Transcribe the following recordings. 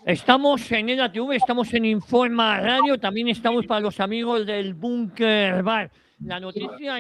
Estamos en EDATV, estamos en Informa Radio, también estamos para los amigos del Búnker Bar. La noticia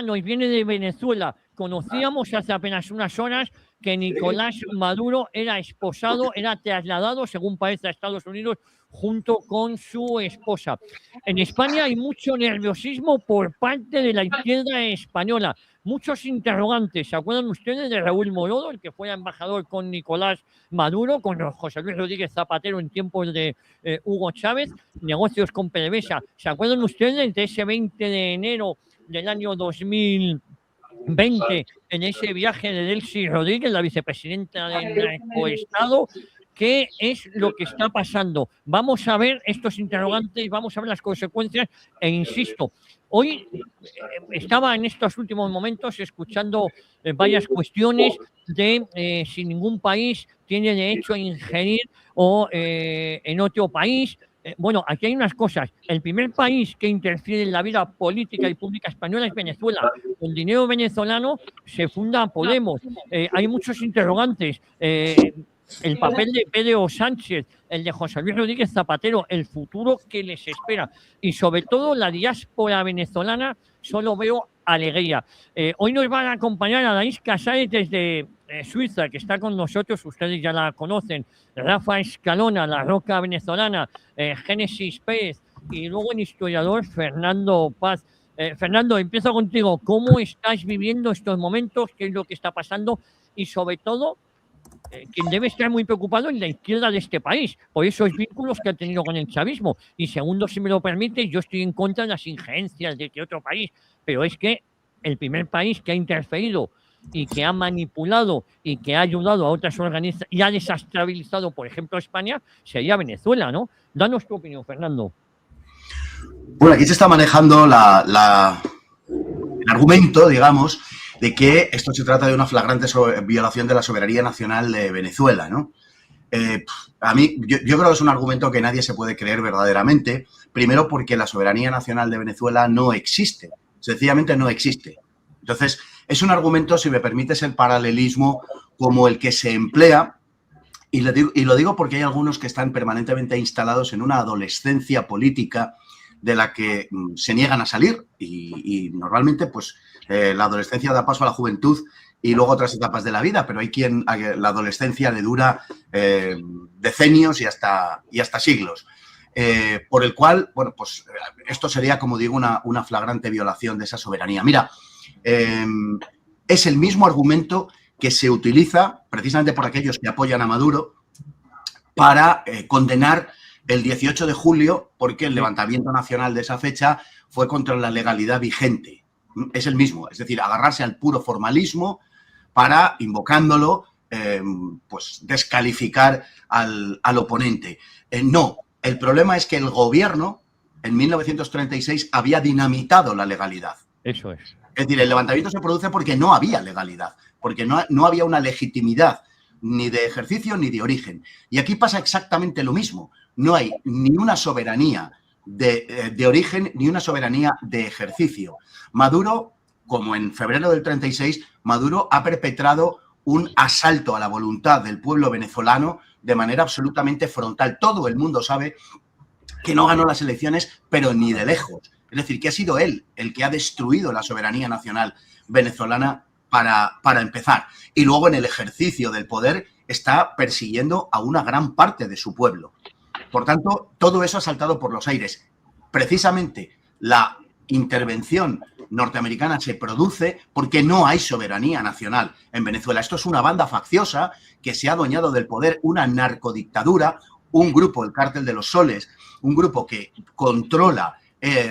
nos viene de Venezuela. Conocíamos hace apenas unas horas que Nicolás Maduro era esposado, era trasladado, según parece, a Estados Unidos junto con su esposa. En España hay mucho nerviosismo por parte de la izquierda española, muchos interrogantes. ¿Se acuerdan ustedes de Raúl Morodo, el que fue embajador con Nicolás Maduro, con José Luis Rodríguez Zapatero en tiempos de Hugo Chávez, negocios con PDVSA? ¿Se acuerdan ustedes de ese 20 de enero del año 2020, en ese viaje de Delcy Rodríguez, la vicepresidenta del narcoestado? ¿Qué es lo que está pasando? Vamos a ver estos interrogantes, vamos a ver las consecuencias e insisto, hoy estaba en estos últimos momentos escuchando varias cuestiones de si ningún país tiene derecho a ingerir o en otro país. Bueno, aquí hay unas cosas. El primer país que interfiere en la vida política y pública española es Venezuela. Con dinero venezolano se funda Podemos. Hay muchos interrogantes. El papel de Pedro Sánchez, el de José Luis Rodríguez Zapatero, el futuro que les espera y sobre todo la diáspora venezolana, solo veo alegría. Hoy nos van a acompañar Anaís Casares desde Suiza, que está con nosotros, ustedes ya la conocen, Rafa Escalona, la roca venezolana, Génesis Pérez y luego el historiador Fernando Paz. Fernando, empiezo contigo. ¿Cómo estás viviendo estos momentos? ¿Qué es lo que está pasando? Y sobre todo, quien debe estar muy preocupado es la izquierda de este país, por esos vínculos que ha tenido con el chavismo. Y segundo, si me lo permite, yo estoy en contra de las injerencias de que otro país, pero es que el primer país que ha interferido y que ha manipulado y que ha ayudado a otras organizaciones y ha desestabilizado, por ejemplo, España, sería Venezuela, ¿no? Danos tu opinión, Fernando. Bueno, aquí se está manejando el argumento, digamos, de que esto se trata de una flagrante violación de la soberanía nacional de Venezuela, ¿no? A mí, yo creo que es un argumento que nadie se puede creer verdaderamente, primero porque la soberanía nacional de Venezuela no existe, sencillamente no existe. Entonces, es un argumento, si me permites el paralelismo, como el que se emplea, y lo digo porque hay algunos que están permanentemente instalados en una adolescencia política de la que se niegan a salir y normalmente, pues, la adolescencia da paso a la juventud y luego otras etapas de la vida, pero hay quien la adolescencia le dura decenios y hasta siglos. Por el cual, bueno, pues esto sería, como digo, una flagrante violación de esa soberanía. Mira, es el mismo argumento que se utiliza precisamente por aquellos que apoyan a Maduro para condenar el 18 de julio porque el levantamiento nacional de esa fecha fue contra la legalidad vigente. Es el mismo, es decir, agarrarse al puro formalismo para, invocándolo, pues descalificar al oponente. No, el problema es que el gobierno en 1936 había dinamitado la legalidad. Eso es. Es decir, el levantamiento se produce porque no había legalidad, porque no había una legitimidad ni de ejercicio ni de origen. Y aquí pasa exactamente lo mismo. No hay ni una soberanía de origen ni una soberanía de ejercicio. Maduro, como en febrero del 36, Maduro ha perpetrado un asalto a la voluntad del pueblo venezolano de manera absolutamente frontal. Todo el mundo sabe que no ganó las elecciones, pero ni de lejos. Es decir, que ha sido él el que ha destruido la soberanía nacional venezolana para empezar. Y luego en el ejercicio del poder está persiguiendo a una gran parte de su pueblo. Por tanto, todo eso ha saltado por los aires. Precisamente la intervención norteamericana se produce porque no hay soberanía nacional en Venezuela. Esto es una banda facciosa que se ha adueñado del poder, una narcodictadura, un grupo, el Cártel de los Soles, un grupo que controla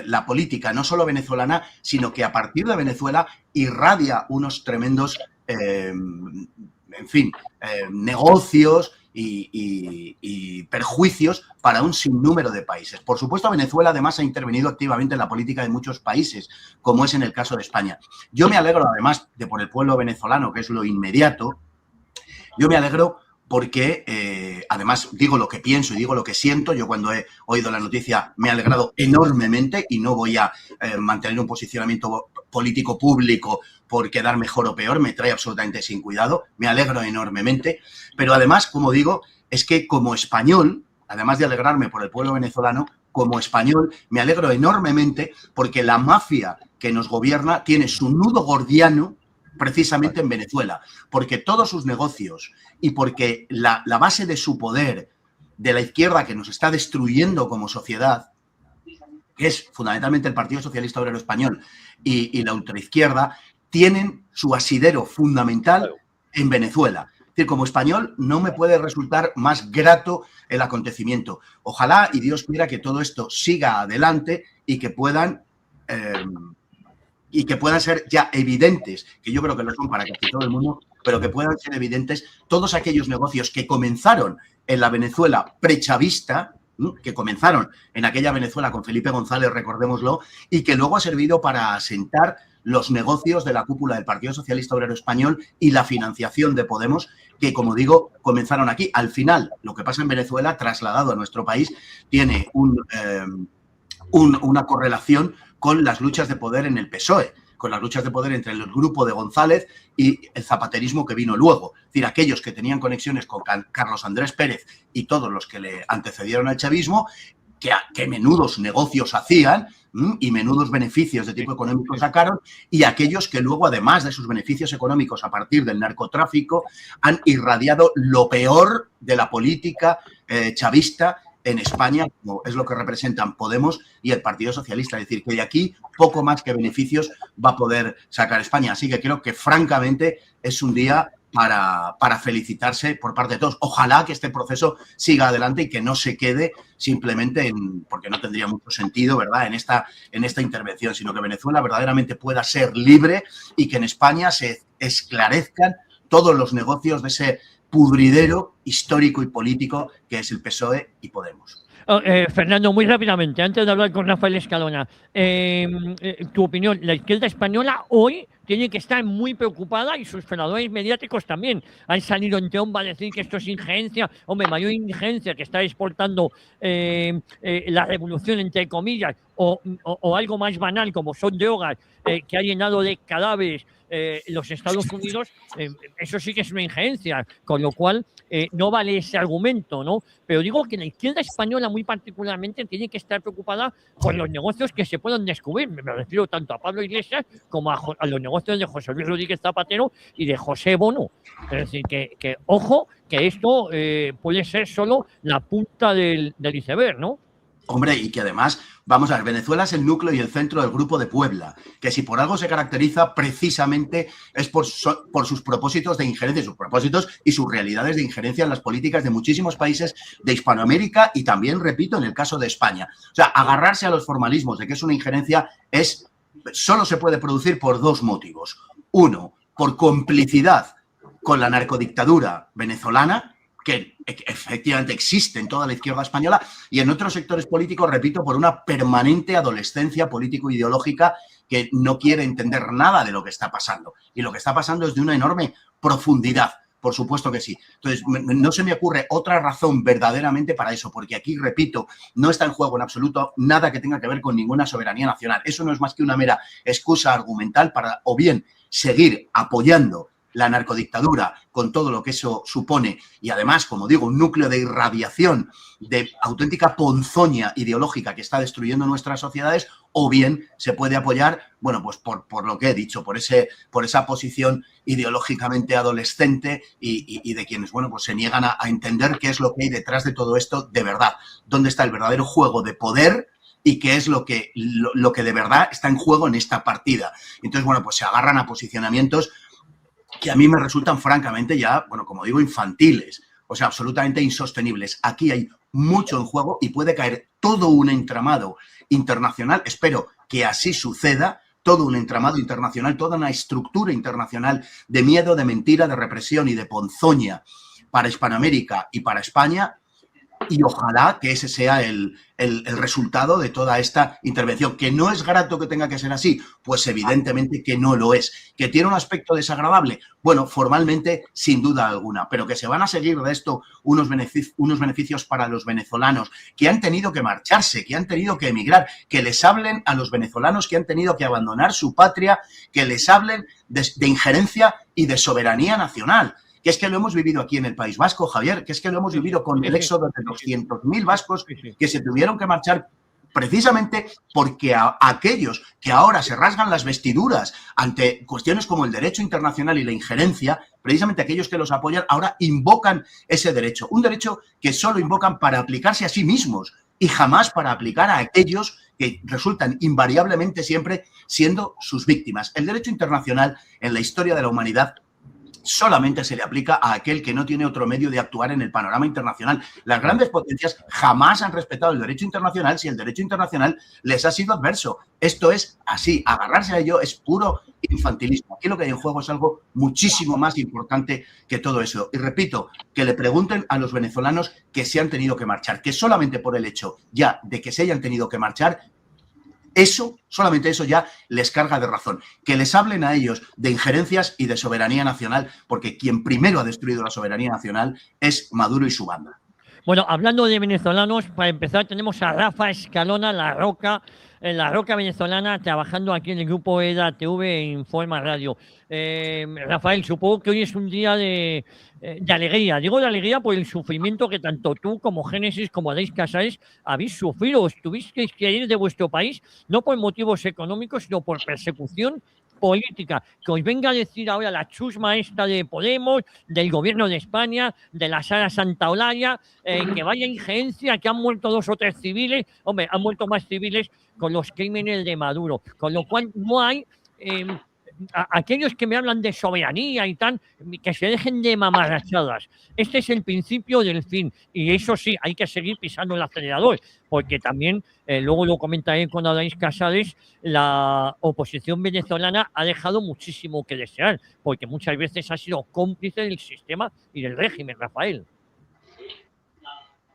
la política no solo venezolana, sino que a partir de Venezuela irradia unos tremendos, negocios y perjuicios para un sinnúmero de países. Por supuesto, Venezuela además ha intervenido activamente en la política de muchos países, como es en el caso de España. Yo me alegro, además, de por el pueblo venezolano, que es lo inmediato, yo me alegro porque además digo lo que pienso y digo lo que siento. Yo cuando he oído la noticia me ha alegrado enormemente y no voy a mantener un posicionamiento político público por quedar mejor o peor, me trae absolutamente sin cuidado, me alegro enormemente, pero además, como digo, es que como español, además de alegrarme por el pueblo venezolano, como español me alegro enormemente porque la mafia que nos gobierna tiene su nudo gordiano precisamente en Venezuela, porque todos sus negocios y porque la base de su poder, de la izquierda que nos está destruyendo como sociedad, que es fundamentalmente el Partido Socialista Obrero Español y la ultraizquierda, tienen su asidero fundamental en Venezuela. Es decir, como español no me puede resultar más grato el acontecimiento. Ojalá y Dios quiera que todo esto siga adelante y que puedan ser ya evidentes, que yo creo que lo son para casi todo el mundo, pero que puedan ser evidentes todos aquellos negocios que comenzaron en la Venezuela prechavista, que comenzaron en aquella Venezuela con Felipe González, recordémoslo, y que luego ha servido para asentar los negocios de la cúpula del Partido Socialista Obrero Español y la financiación de Podemos, que, como digo, comenzaron aquí. Al final, lo que pasa en Venezuela, trasladado a nuestro país, tiene una correlación con las luchas de poder en el PSOE, con las luchas de poder entre el grupo de González y el zapaterismo que vino luego. Es decir, aquellos que tenían conexiones con Carlos Andrés Pérez y todos los que le antecedieron al chavismo, que menudos negocios hacían y menudos beneficios de tipo económico sacaron, y aquellos que luego, además de sus beneficios económicos a partir del narcotráfico, han irradiado lo peor de la política chavista en España, como es lo que representan Podemos y el Partido Socialista. Es decir, que de aquí poco más que beneficios va a poder sacar España. Así que creo que, francamente, es un día para felicitarse por parte de todos. Ojalá que este proceso siga adelante y que no se quede simplemente porque no tendría mucho sentido, ¿verdad?, en esta intervención, sino que Venezuela verdaderamente pueda ser libre y que en España se esclarezcan todos los negocios de ese pudridero histórico y político que es el PSOE y Podemos. Fernando, muy rápidamente, antes de hablar con Rafael Escalona, tu opinión, la izquierda española hoy tiene que estar muy preocupada y sus senadores mediáticos también. Han salido en tromba a decir que esto es injerencia, hombre, mayor injerencia que está exportando la revolución, entre comillas, o algo más banal como son drogas que ha llenado de cadáveres los Estados Unidos, eso sí que es una injerencia, con lo cual no vale ese argumento, ¿no? Pero digo que la izquierda española muy particularmente tiene que estar preocupada por los negocios que se puedan descubrir. Me refiero tanto a Pablo Iglesias como a los negocios de José Luis Rodríguez Zapatero y de José Bono. Es decir, que ojo, que esto puede ser solo la punta del iceberg, ¿no? Hombre, y que además, vamos a ver, Venezuela es el núcleo y el centro del Grupo de Puebla, que si por algo se caracteriza precisamente es por sus propósitos de injerencia, sus propósitos y sus realidades de injerencia en las políticas de muchísimos países de Hispanoamérica y también, repito, en el caso de España. O sea, agarrarse a los formalismos de que es una injerencia solo se puede producir por dos motivos. Uno, por complicidad con la narcodictadura venezolana, que efectivamente existe en toda la izquierda española, y en otros sectores políticos, repito, por una permanente adolescencia político-ideológica que no quiere entender nada de lo que está pasando. Y lo que está pasando es de una enorme profundidad, por supuesto que sí. Entonces, no se me ocurre otra razón verdaderamente para eso, porque aquí, repito, no está en juego en absoluto nada que tenga que ver con ninguna soberanía nacional. Eso no es más que una mera excusa argumental para o bien seguir apoyando la narcodictadura con todo lo que eso supone y además, como digo, un núcleo de irradiación, de auténtica ponzoña ideológica que está destruyendo nuestras sociedades, o bien se puede apoyar, bueno, pues por lo que he dicho, por esa posición ideológicamente adolescente y de quienes, bueno, pues se niegan a entender qué es lo que hay detrás de todo esto de verdad, dónde está el verdadero juego de poder y qué es lo que de verdad está en juego en esta partida. Entonces, bueno, pues se agarran a posicionamientos que a mí me resultan francamente ya, bueno, como digo, infantiles, o sea, absolutamente insostenibles. Aquí hay mucho en juego y puede caer todo un entramado internacional, espero que así suceda, todo un entramado internacional, toda una estructura internacional de miedo, de mentira, de represión y de ponzoña para Hispanoamérica y para España, Y ojalá que ese sea el resultado de toda esta intervención. ¿Que no es grato que tenga que ser así? Pues evidentemente que no lo es. ¿Que tiene un aspecto desagradable? Bueno, formalmente, sin duda alguna, pero que se van a seguir de esto unos beneficios para los venezolanos que han tenido que marcharse, que han tenido que emigrar, que les hablen a los venezolanos que han tenido que abandonar su patria, que les hablen de injerencia y de soberanía nacional. Que es que lo hemos vivido aquí en el País Vasco, Javier, que es que lo hemos vivido con el éxodo de 200.000 vascos que se tuvieron que marchar precisamente porque a aquellos que ahora se rasgan las vestiduras ante cuestiones como el derecho internacional y la injerencia, precisamente aquellos que los apoyan ahora invocan ese derecho, un derecho que solo invocan para aplicarse a sí mismos y jamás para aplicar a aquellos que resultan invariablemente siempre siendo sus víctimas. El derecho internacional en la historia de la humanidad solamente se le aplica a aquel que no tiene otro medio de actuar en el panorama internacional. Las grandes potencias jamás han respetado el derecho internacional si el derecho internacional les ha sido adverso. Esto es así, agarrarse a ello es puro infantilismo. Aquí lo que hay en juego es algo muchísimo más importante que todo eso. Y repito, que le pregunten a los venezolanos que se han tenido que marchar, que solamente por el hecho ya de que se hayan tenido que marchar, eso, solamente eso ya les carga de razón. Que les hablen a ellos de injerencias y de soberanía nacional, porque quien primero ha destruido la soberanía nacional es Maduro y su banda. Bueno, hablando de venezolanos, para empezar tenemos a Rafa Escalona, La Roca venezolana, trabajando aquí en el grupo EDA-TV e Informa Radio. Rafael, supongo que hoy es un día de alegría. Digo de alegría por el sufrimiento que tanto tú como Génesis como Adaís Casares habéis sufrido. Os tuvisteis que ir de vuestro país, no por motivos económicos, sino por persecución política. Que os venga a decir ahora la chusma esta de Podemos, del gobierno de España, de la Sala Santa Olaya, que vaya injerencia, que han muerto 2 o 3 civiles, hombre, han muerto más civiles con los crímenes de Maduro, con lo cual no hay aquellos que me hablan de soberanía y tal, que se dejen de mamarrachadas. Este es el principio del fin, y eso sí, hay que seguir pisando el acelerador, porque también, luego lo comentaré con Adaís Casares, la oposición venezolana ha dejado muchísimo que desear, porque muchas veces ha sido cómplice del sistema y del régimen, Rafael.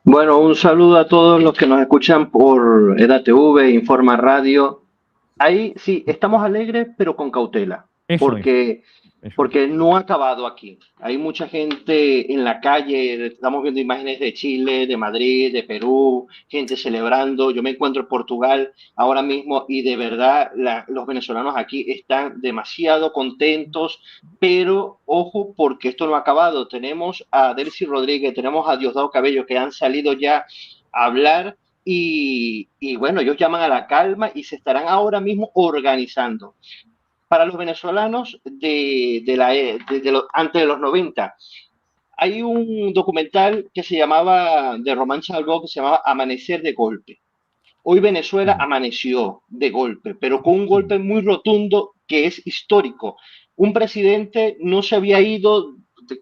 Bueno, un saludo a todos los que nos escuchan por EDATV, Informa Radio. Ahí sí, estamos alegres, pero con cautela, porque no ha acabado aquí. Hay mucha gente en la calle, estamos viendo imágenes de Chile, de Madrid, de Perú, gente celebrando. Yo me encuentro en Portugal ahora mismo y de verdad los venezolanos aquí están demasiado contentos, pero ojo, porque esto no ha acabado. Tenemos a Delcy Rodríguez, tenemos a Diosdado Cabello, que han salido ya a hablar. Y bueno, ellos llaman a la calma y se estarán ahora mismo organizando. Para los venezolanos antes de los 90, hay un documental que se llamaba, de Román Chalbaud, que se llamaba Amanecer de Golpe. Hoy Venezuela amaneció de golpe, pero con un golpe muy rotundo que es histórico. Un presidente no se había ido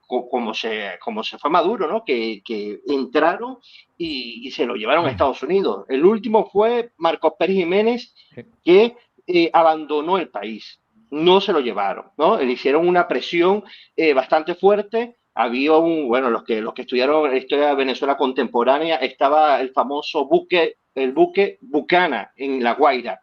como se fue Maduro, ¿no? Que entraron y se lo llevaron a Estados Unidos. El último fue Marcos Pérez Jiménez, que abandonó el país. No se lo llevaron, ¿no? Le hicieron una presión bastante fuerte. Había los que estudiaron la historia de Venezuela contemporánea, estaba el famoso el buque Bucana en La Guaira.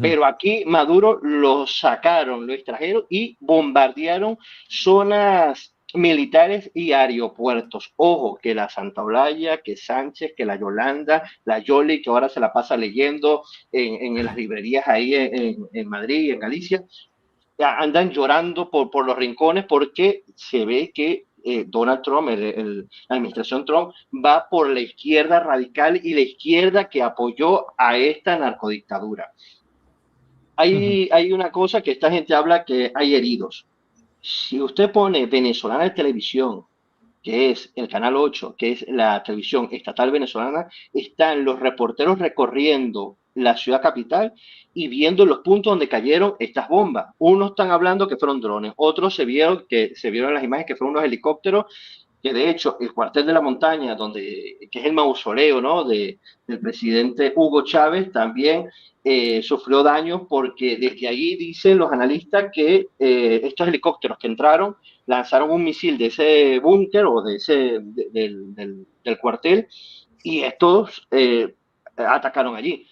Pero aquí Maduro lo sacaron, lo extrajeron y bombardearon zonas militares y aeropuertos. Ojo, que la Santa Olaya, que Sánchez, que la Yolanda, la Yoli, que ahora se la pasa leyendo en las librerías ahí en Madrid y en Galicia, andan llorando por los rincones porque se ve que Donald Trump, la administración Trump, va por la izquierda radical y la izquierda que apoyó a esta narcodictadura. Hay una cosa que esta gente habla, que hay heridos. Si usted pone Venezolana de Televisión, que es el Canal 8, que es la televisión estatal venezolana, están los reporteros recorriendo la ciudad capital y viendo los puntos donde cayeron estas bombas. Unos están hablando que fueron drones, otros se vieron en las imágenes que fueron unos helicópteros, que de hecho el cuartel de la montaña, que es el mausoleo, ¿no?, del presidente Hugo Chávez, también sufrió daños, porque desde allí dicen los analistas que estos helicópteros que entraron lanzaron un misil de ese búnker o del cuartel y estos atacaron allí.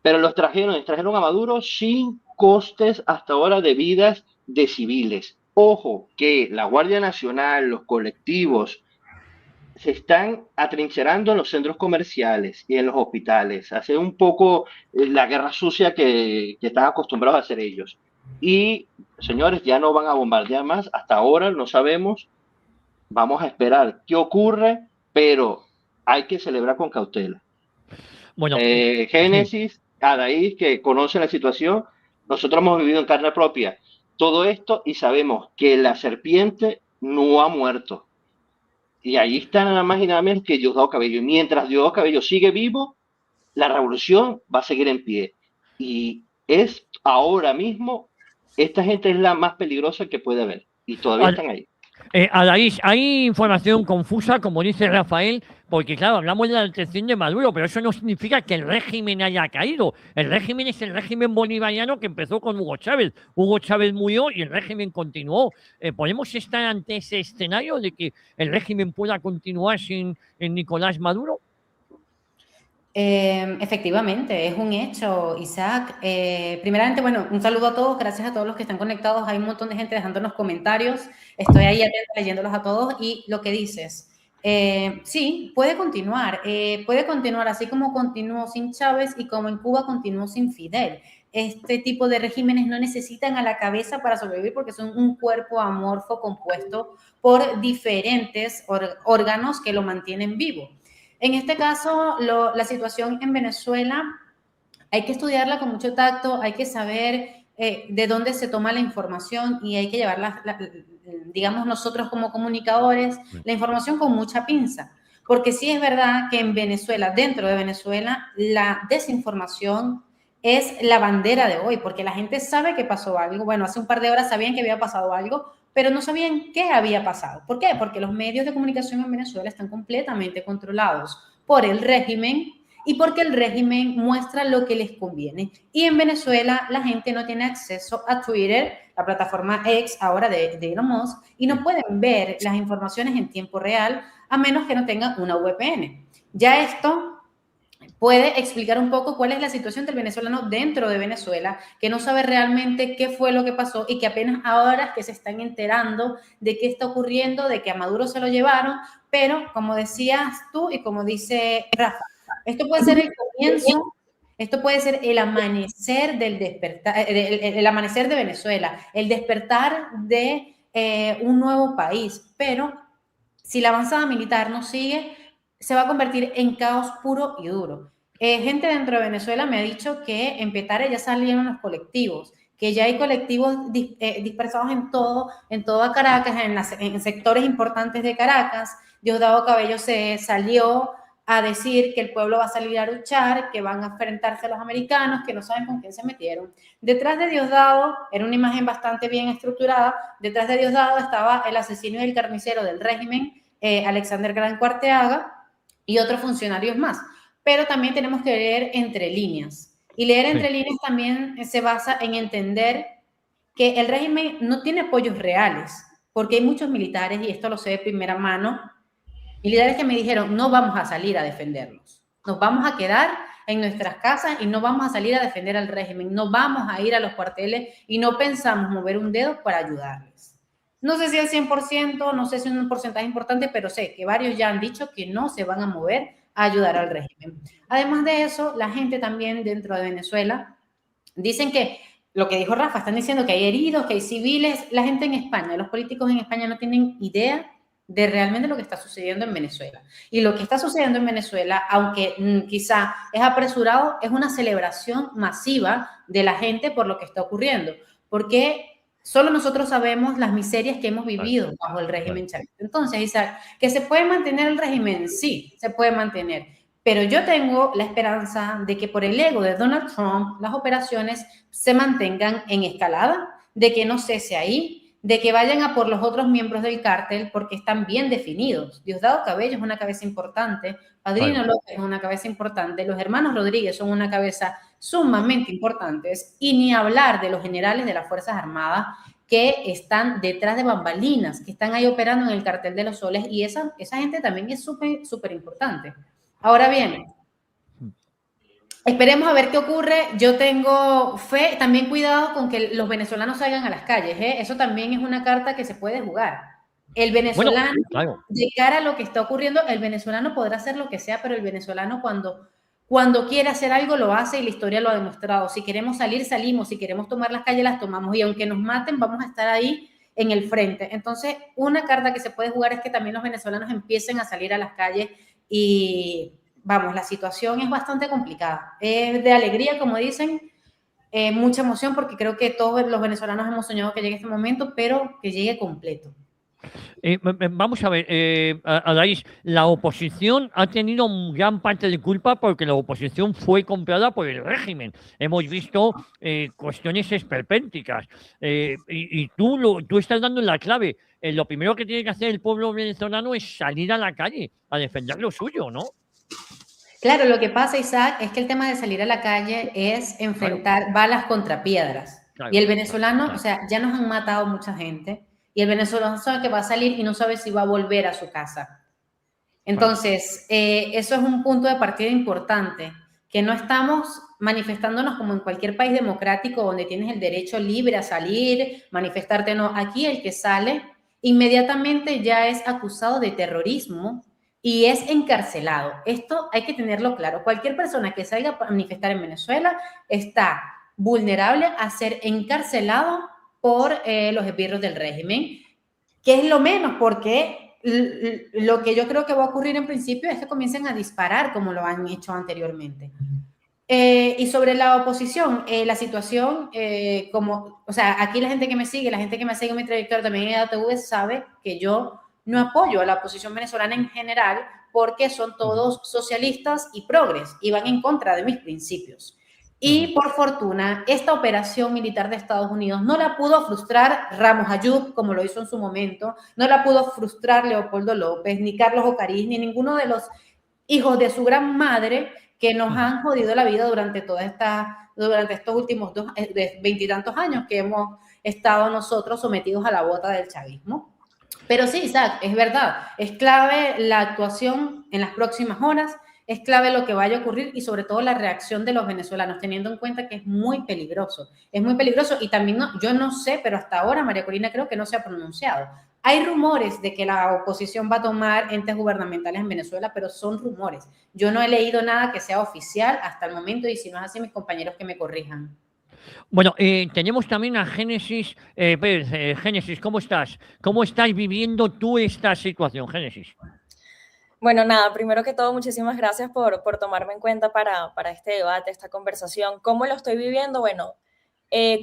Pero los trajeron a Maduro sin costes hasta ahora de vidas de civiles. Ojo, que la Guardia Nacional, los colectivos, se están atrincherando en los centros comerciales y en los hospitales. Hace un poco la guerra sucia que están acostumbrados a hacer ellos. Y, señores, ya no van a bombardear más. Hasta ahora no sabemos. Vamos a esperar qué ocurre, pero hay que celebrar con cautela. Bueno, Génesis, Adaís, que conocen la situación, nosotros hemos vivido en carne propia todo esto y sabemos que la serpiente no ha muerto. Y ahí está nada más y nada menos que Diosdado Cabello. Y mientras Diosdado Cabello sigue vivo, la revolución va a seguir en pie. Y es ahora mismo, esta gente es la más peligrosa que puede haber. Y todavía están ahí. Adaís, hay información confusa, como dice Rafael, porque claro, hablamos de la detención de Maduro, pero eso no significa que el régimen haya caído. El régimen es el régimen bolivariano que empezó con Hugo Chávez. Hugo Chávez murió y el régimen continuó. ¿Podemos estar ante ese escenario de que el régimen pueda continuar sin Nicolás Maduro? Efectivamente, es un hecho, Isaac. Primeramente, bueno, un saludo a todos, gracias a todos los que están conectados. Hay un montón de gente dejándonos comentarios. Estoy ahí atenta leyéndolos a todos y lo que dices. Sí, puede continuar así como continuó sin Chávez y como en Cuba continuó sin Fidel. Este tipo de regímenes no necesitan a la cabeza para sobrevivir porque son un cuerpo amorfo compuesto por diferentes órganos que lo mantienen vivo. En este caso, la situación en Venezuela hay que estudiarla con mucho tacto, hay que saber de dónde se toma la información y hay que llevarla, digamos nosotros como comunicadores, la información con mucha pinza. Porque sí es verdad que en Venezuela, dentro de Venezuela, la desinformación es la bandera de hoy, porque la gente sabe que pasó algo. Bueno, hace un par de horas sabían que había pasado algo, pero no sabían qué había pasado. ¿Por qué? Porque los medios de comunicación en Venezuela están completamente controlados por el régimen y porque el régimen muestra lo que les conviene. Y en Venezuela la gente no tiene acceso a Twitter, la plataforma X ahora de Elon Musk, y no pueden ver las informaciones en tiempo real a menos que no tengan una VPN. Ya esto puede explicar un poco cuál es la situación del venezolano dentro de Venezuela, que no sabe realmente qué fue lo que pasó y que apenas ahora es que se están enterando de qué está ocurriendo, de que a Maduro se lo llevaron, pero como decías tú y como dice Rafa, esto puede ser el comienzo, esto puede ser el amanecer del despertar, el amanecer de Venezuela, el despertar de un nuevo país, pero si la avanzada militar no sigue, se va a convertir en caos puro y duro. Gente dentro de Venezuela me ha dicho que en Petare ya salieron los colectivos, que ya hay colectivos dispersados en toda Caracas, en sectores importantes de Caracas. Diosdado Cabello se salió a decir que el pueblo va a salir a luchar, que van a enfrentarse a los americanos, que no saben con quién se metieron. Detrás de Diosdado, era una imagen bastante bien estructurada, detrás de Diosdado estaba el asesino y el carnicero del régimen, Alexander Gran Arteaga, y otros funcionarios más. Pero también tenemos que leer entre líneas. Y leer entre líneas también se basa en entender que el régimen no tiene apoyos reales, porque hay muchos militares, y esto lo sé de primera mano, militares que me dijeron, no vamos a salir a defendernos, nos vamos a quedar en nuestras casas y no vamos a salir a defender al régimen, no vamos a ir a los cuarteles y no pensamos mover un dedo para ayudarles. No sé si al 100%, no sé si es un porcentaje importante, pero sé que varios ya han dicho que no se van a mover a ayudar al régimen. Además de eso, la gente también dentro de Venezuela dicen que, lo que dijo Rafa, están diciendo que hay heridos, que hay civiles. La gente en España, los políticos en España no tienen idea de realmente lo que está sucediendo en Venezuela. Y lo que está sucediendo en Venezuela, aunque quizá es apresurado, es una celebración masiva de la gente por lo que está ocurriendo. Porque solo nosotros sabemos las miserias que hemos vivido bajo el régimen chavista. Entonces, Isaac, ¿que se puede mantener el régimen? Sí, se puede mantener. Pero yo tengo la esperanza de que por el ego de Donald Trump las operaciones se mantengan en escalada, de que no cese ahí, de que vayan a por los otros miembros del cártel porque están bien definidos. Diosdado Cabello es una cabeza importante, Padrino López es una cabeza importante, los hermanos Rodríguez son una cabeza sumamente importantes, y ni hablar de los generales de las Fuerzas Armadas que están detrás de bambalinas, que están ahí operando en el cartel de los soles, y esa gente también es súper importante. Ahora bien, esperemos a ver qué ocurre. Yo tengo fe, también cuidado con que los venezolanos salgan a las calles, ¿eh? Eso también es una carta que se puede jugar. El Bueno, venezolano, claro. de cara a lo que está ocurriendo, el venezolano podrá hacer lo que sea, pero el venezolano cuando quiere hacer algo lo hace y la historia lo ha demostrado. Si queremos salir, salimos. Si queremos tomar las calles, las tomamos. Y aunque nos maten, vamos a estar ahí en el frente. Entonces, una carta que se puede jugar es que también los venezolanos empiecen a salir a las calles y vamos, la situación es bastante complicada. Es de alegría, como dicen, mucha emoción porque creo que todos los venezolanos hemos soñado que llegue este momento, pero que llegue completo. Vamos a ver, Adaís, la oposición ha tenido gran parte de culpa porque la oposición fue comprada por el régimen. Hemos visto cuestiones esperpénticas y tú estás dando la clave. Lo primero que tiene que hacer el pueblo venezolano es salir a la calle a defender lo suyo, ¿no? Claro, lo que pasa, Isaac, es que el tema de salir a la calle es enfrentar balas contra piedras. Claro, Y el venezolano, claro. o sea, ya nos han matado mucha gente y el venezolano sabe que va a salir y no sabe si va a volver a su casa. Entonces, eso es un punto de partida importante, que no estamos manifestándonos como en cualquier país democrático donde tienes el derecho libre a salir, manifestarte, no. Aquí el que sale inmediatamente ya es acusado de terrorismo y es encarcelado. Esto hay que tenerlo claro. Cualquier persona que salga a manifestar en Venezuela está vulnerable a ser encarcelado por los esbirros del régimen, que es lo menos porque lo que yo creo que va a ocurrir en principio es que comiencen a disparar como lo han hecho anteriormente. Y sobre la oposición, la situación, o sea, aquí la gente que me sigue, la gente que me sigue en mi trayectoria también en ATV sabe que yo no apoyo a la oposición venezolana en general porque son todos socialistas y progres y van en contra de mis principios. Y por fortuna, esta operación militar de Estados Unidos no la pudo frustrar Ramos Ayub, como lo hizo en su momento, no la pudo frustrar Leopoldo López, ni Carlos Ocariz, ni ninguno de los hijos de su gran madre que nos han jodido la vida durante estos últimos 20 y tantos años que hemos estado nosotros sometidos a la bota del chavismo. Pero sí, Isaac, es verdad, es clave la actuación en las próximas horas, es clave lo que vaya a ocurrir y sobre todo la reacción de los venezolanos, teniendo en cuenta que es muy peligroso y también yo no sé, pero hasta ahora María Corina creo que no se ha pronunciado. Hay rumores de que la oposición va a tomar entes gubernamentales en Venezuela, pero son rumores. Yo no he leído nada que sea oficial hasta el momento y si no es así, mis compañeros que me corrijan. Bueno, tenemos también a Génesis. Pérez, Génesis, ¿cómo estás? ¿Cómo estás viviendo tú esta situación, Génesis? Bueno, nada, primero que todo, muchísimas gracias por tomarme en cuenta para este debate, esta conversación. ¿Cómo lo estoy viviendo? Bueno,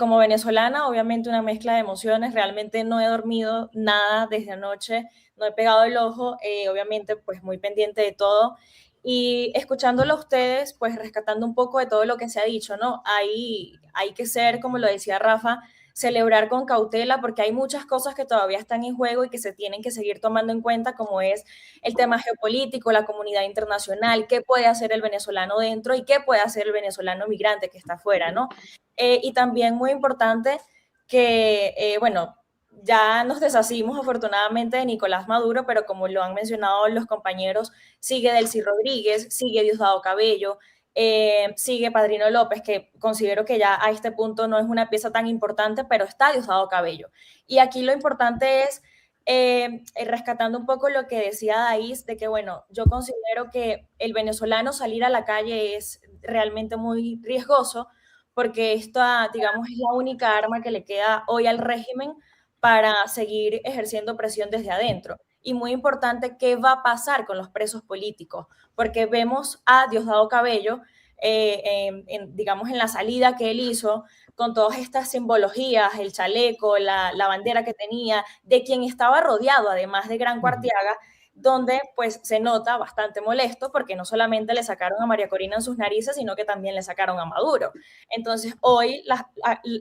como venezolana, obviamente una mezcla de emociones. Realmente no he dormido nada desde anoche, no he pegado el ojo, obviamente pues muy pendiente de todo. Y escuchándolo a ustedes, pues rescatando un poco de todo lo que se ha dicho, ¿no? Hay que ser, como lo decía Rafa, celebrar con cautela porque hay muchas cosas que todavía están en juego y que se tienen que seguir tomando en cuenta, como es el tema geopolítico, la comunidad internacional, qué puede hacer el venezolano dentro y qué puede hacer el venezolano migrante que está afuera, ¿no? Y también muy importante que, bueno, ya nos deshacimos afortunadamente de Nicolás Maduro, pero como lo han mencionado los compañeros, sigue Delcy Rodríguez, sigue Diosdado Cabello, sigue Padrino López, que considero que ya a este punto no es una pieza tan importante, pero está Diosdado Cabello. Y aquí lo importante es, rescatando un poco lo que decía Daís, de que, bueno, yo considero que el venezolano salir a la calle es realmente muy riesgoso, porque esta, digamos, es la única arma que le queda hoy al régimen para seguir ejerciendo presión desde adentro. Y muy importante, ¿qué va a pasar con los presos políticos? Porque vemos a Diosdado Cabello, digamos, en la salida que él hizo, con todas estas simbologías, el chaleco, la bandera que tenía, de quien estaba rodeado, además de Gran Cuartiaga, donde pues se nota bastante molesto porque no solamente le sacaron a María Corina en sus narices, sino que también le sacaron a Maduro. Entonces hoy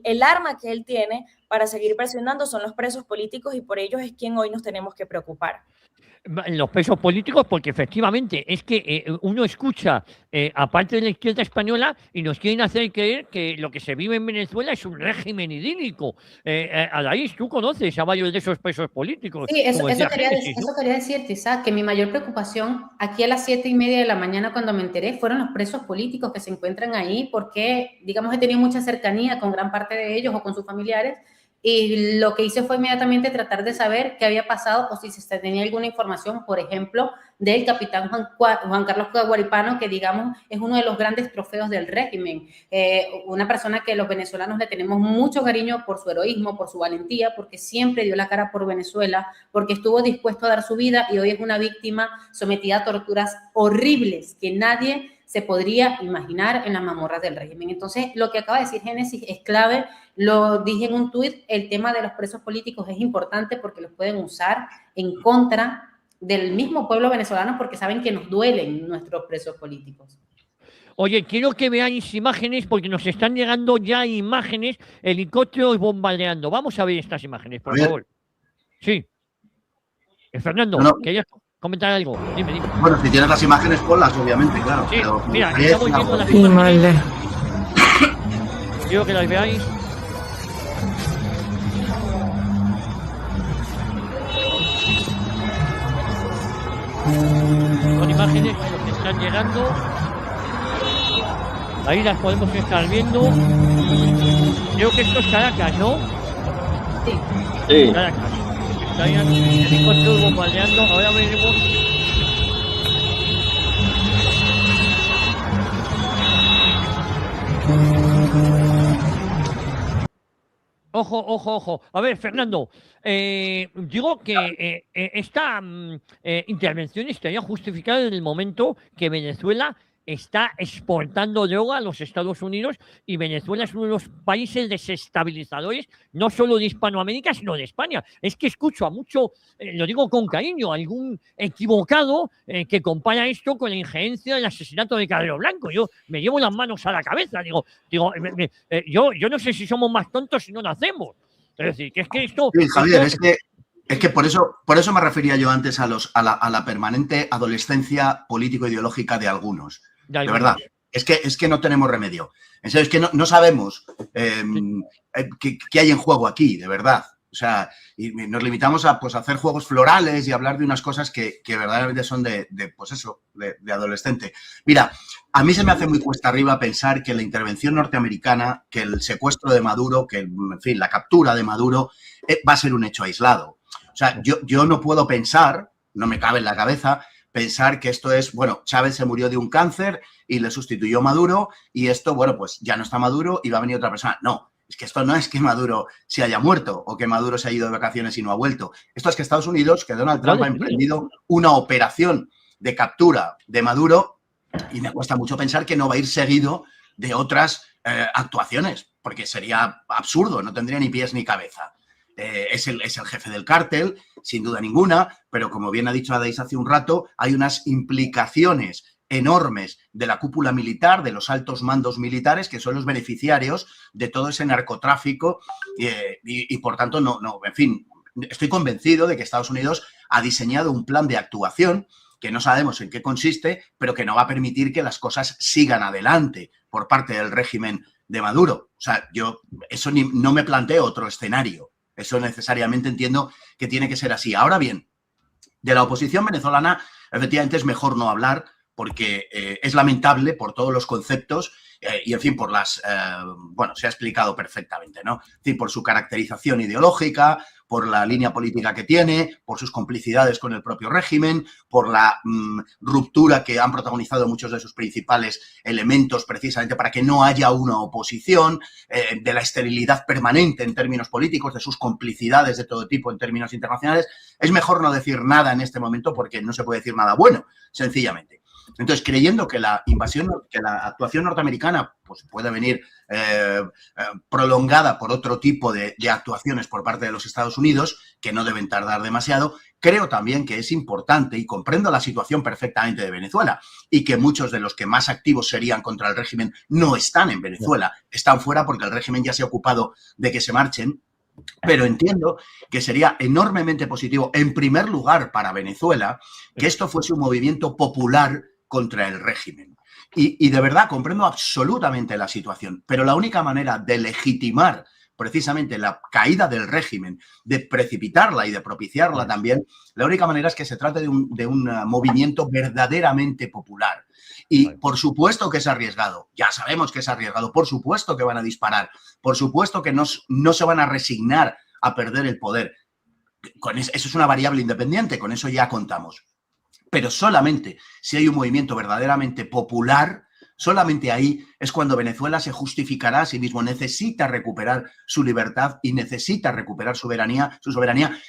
el arma que él tiene para seguir presionando son los presos políticos y por ellos es quien hoy nos tenemos que preocupar. Los presos políticos, porque efectivamente es que uno escucha, aparte de la izquierda española, y nos quieren hacer creer que lo que se vive en Venezuela es un régimen idílico. Adaís, tú conoces a varios de esos presos políticos. Sí, como decía Génesis, ¿no? eso quería decirte, Isaac, que mi mayor preocupación aquí a las 7:30 de la mañana cuando me enteré fueron los presos políticos que se encuentran ahí porque, digamos, he tenido mucha cercanía con gran parte de ellos o con sus familiares y lo que hice fue inmediatamente tratar de saber qué había pasado o si se tenía alguna información, por ejemplo, del capitán Juan Carlos Guaripano, que digamos es uno de los grandes trofeos del régimen, una persona que los venezolanos le tenemos mucho cariño por su heroísmo, por su valentía, porque siempre dio la cara por Venezuela, porque estuvo dispuesto a dar su vida y hoy es una víctima sometida a torturas horribles que nadie se podría imaginar en las mazmorras del régimen. Entonces, lo que acaba de decir Génesis es clave, lo dije en un tuit, el tema de los presos políticos es importante porque los pueden usar en contra del mismo pueblo venezolano porque saben que nos duelen nuestros presos políticos. Oye, quiero que veáis imágenes porque nos están llegando ya imágenes, helicópteros bombardeando. Vamos a ver estas imágenes, por favor. Sí. Fernando, no. ¿querías comentar algo? Dime. Bueno, si tienes las imágenes, ponlas, obviamente, claro. Sí, pero mira, estamos viendo las imágenes. Quiero que las veáis. Son imágenes que están llegando. Ahí las podemos estar viendo. Creo que esto es Caracas, ¿no? Sí. Caracas. Estarían helicópteros bombardeando. Ahora veremos. Ojo. A ver, Fernando, digo que esta intervención estaría justificada en el momento que Venezuela está exportando droga a los Estados Unidos y Venezuela es uno de los países desestabilizadores, no solo de Hispanoamérica, sino de España. Es que escucho a mucho, lo digo con cariño, algún equivocado que compara esto con la injerencia del asesinato de Carrero Blanco. Yo me llevo las manos a la cabeza, digo yo no sé si somos más tontos si no lo hacemos. Es decir, que es que esto... Sí, Javier, es que por eso me refería yo antes a la permanente adolescencia político-ideológica de algunos. De verdad, es que no tenemos remedio. En serio, es que no sabemos qué hay en juego aquí, de verdad. O sea, y nos limitamos a hacer juegos florales y hablar de unas cosas que verdaderamente son de adolescente. Mira, a mí se me hace muy cuesta arriba pensar que la intervención norteamericana, que el secuestro de Maduro, que, en fin, la captura de Maduro va a ser un hecho aislado. O sea, yo no puedo pensar, no me cabe en la cabeza, pensar que esto es, bueno, Chávez se murió de un cáncer y le sustituyó Maduro y esto, bueno, pues ya no está Maduro y va a venir otra persona. No, es que esto no es que Maduro se haya muerto o que Maduro se ha ido de vacaciones y no ha vuelto. Esto es que Estados Unidos, que Donald Trump ha emprendido una operación de captura de Maduro y me cuesta mucho pensar que no va a ir seguido de otras actuaciones, porque sería absurdo, no tendría ni pies ni cabeza. Es el jefe del cártel, sin duda ninguna, pero como bien ha dicho Adaís hace un rato, hay unas implicaciones enormes de la cúpula militar, de los altos mandos militares, que son los beneficiarios de todo ese narcotráfico y por tanto, en fin, estoy convencido de que Estados Unidos ha diseñado un plan de actuación que no sabemos en qué consiste, pero que no va a permitir que las cosas sigan adelante por parte del régimen de Maduro. O sea, yo no me planteo otro escenario. Eso necesariamente entiendo que tiene que ser así. Ahora bien, de la oposición venezolana, efectivamente es mejor no hablar porque es lamentable por todos los conceptos y, en fin, por bueno, se ha explicado perfectamente, ¿no? Es decir, por su caracterización ideológica, por la línea política que tiene, por sus complicidades con el propio régimen, por la ruptura que han protagonizado muchos de sus principales elementos precisamente para que no haya una oposición, de la esterilidad permanente en términos políticos, de sus complicidades de todo tipo en términos internacionales. Es mejor no decir nada en este momento porque no se puede decir nada bueno, sencillamente. Entonces, creyendo que la actuación norteamericana pues, puede venir prolongada por otro tipo de actuaciones por parte de los Estados Unidos, que no deben tardar demasiado, creo también que es importante, y comprendo la situación perfectamente de Venezuela, y que muchos de los que más activos serían contra el régimen no están en Venezuela, están fuera porque el régimen ya se ha ocupado de que se marchen, Pero entiendo que sería enormemente positivo, en primer lugar, para Venezuela, que esto fuese un movimiento popular contra el régimen. Y de verdad comprendo absolutamente la situación, pero la única manera de legitimar precisamente la caída del régimen, de precipitarla y de propiciarla también, la única manera es que se trate de un movimiento verdaderamente popular. Y por supuesto que es arriesgado, ya sabemos que es arriesgado, por supuesto que van a disparar, por supuesto que no se van a resignar a perder el poder. Eso es una variable independiente, con eso ya contamos. Pero solamente si hay un movimiento verdaderamente popular, solamente ahí es cuando Venezuela se justificará a sí mismo. Necesita recuperar su libertad y necesita recuperar su soberanía.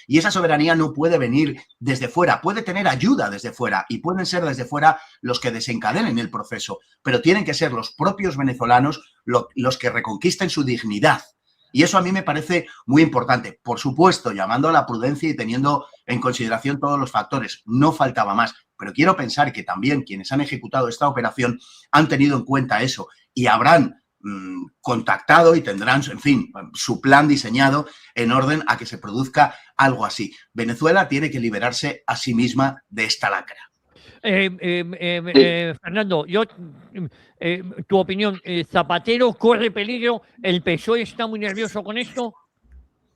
Y esa soberanía no puede venir desde fuera, puede tener ayuda desde fuera y pueden ser desde fuera los que desencadenen el proceso, pero tienen que ser los propios venezolanos los que reconquisten su dignidad. Y eso a mí me parece muy importante. Por supuesto, llamando a la prudencia y teniendo en consideración todos los factores. No faltaba más. Pero quiero pensar que también quienes han ejecutado esta operación han tenido en cuenta eso y habrán contactado y tendrán, en fin, su plan diseñado en orden a que se produzca algo así. Venezuela tiene que liberarse a sí misma de esta lacra. Fernando, tu opinión, ¿Zapatero corre peligro? ¿El PSOE está muy nervioso con esto?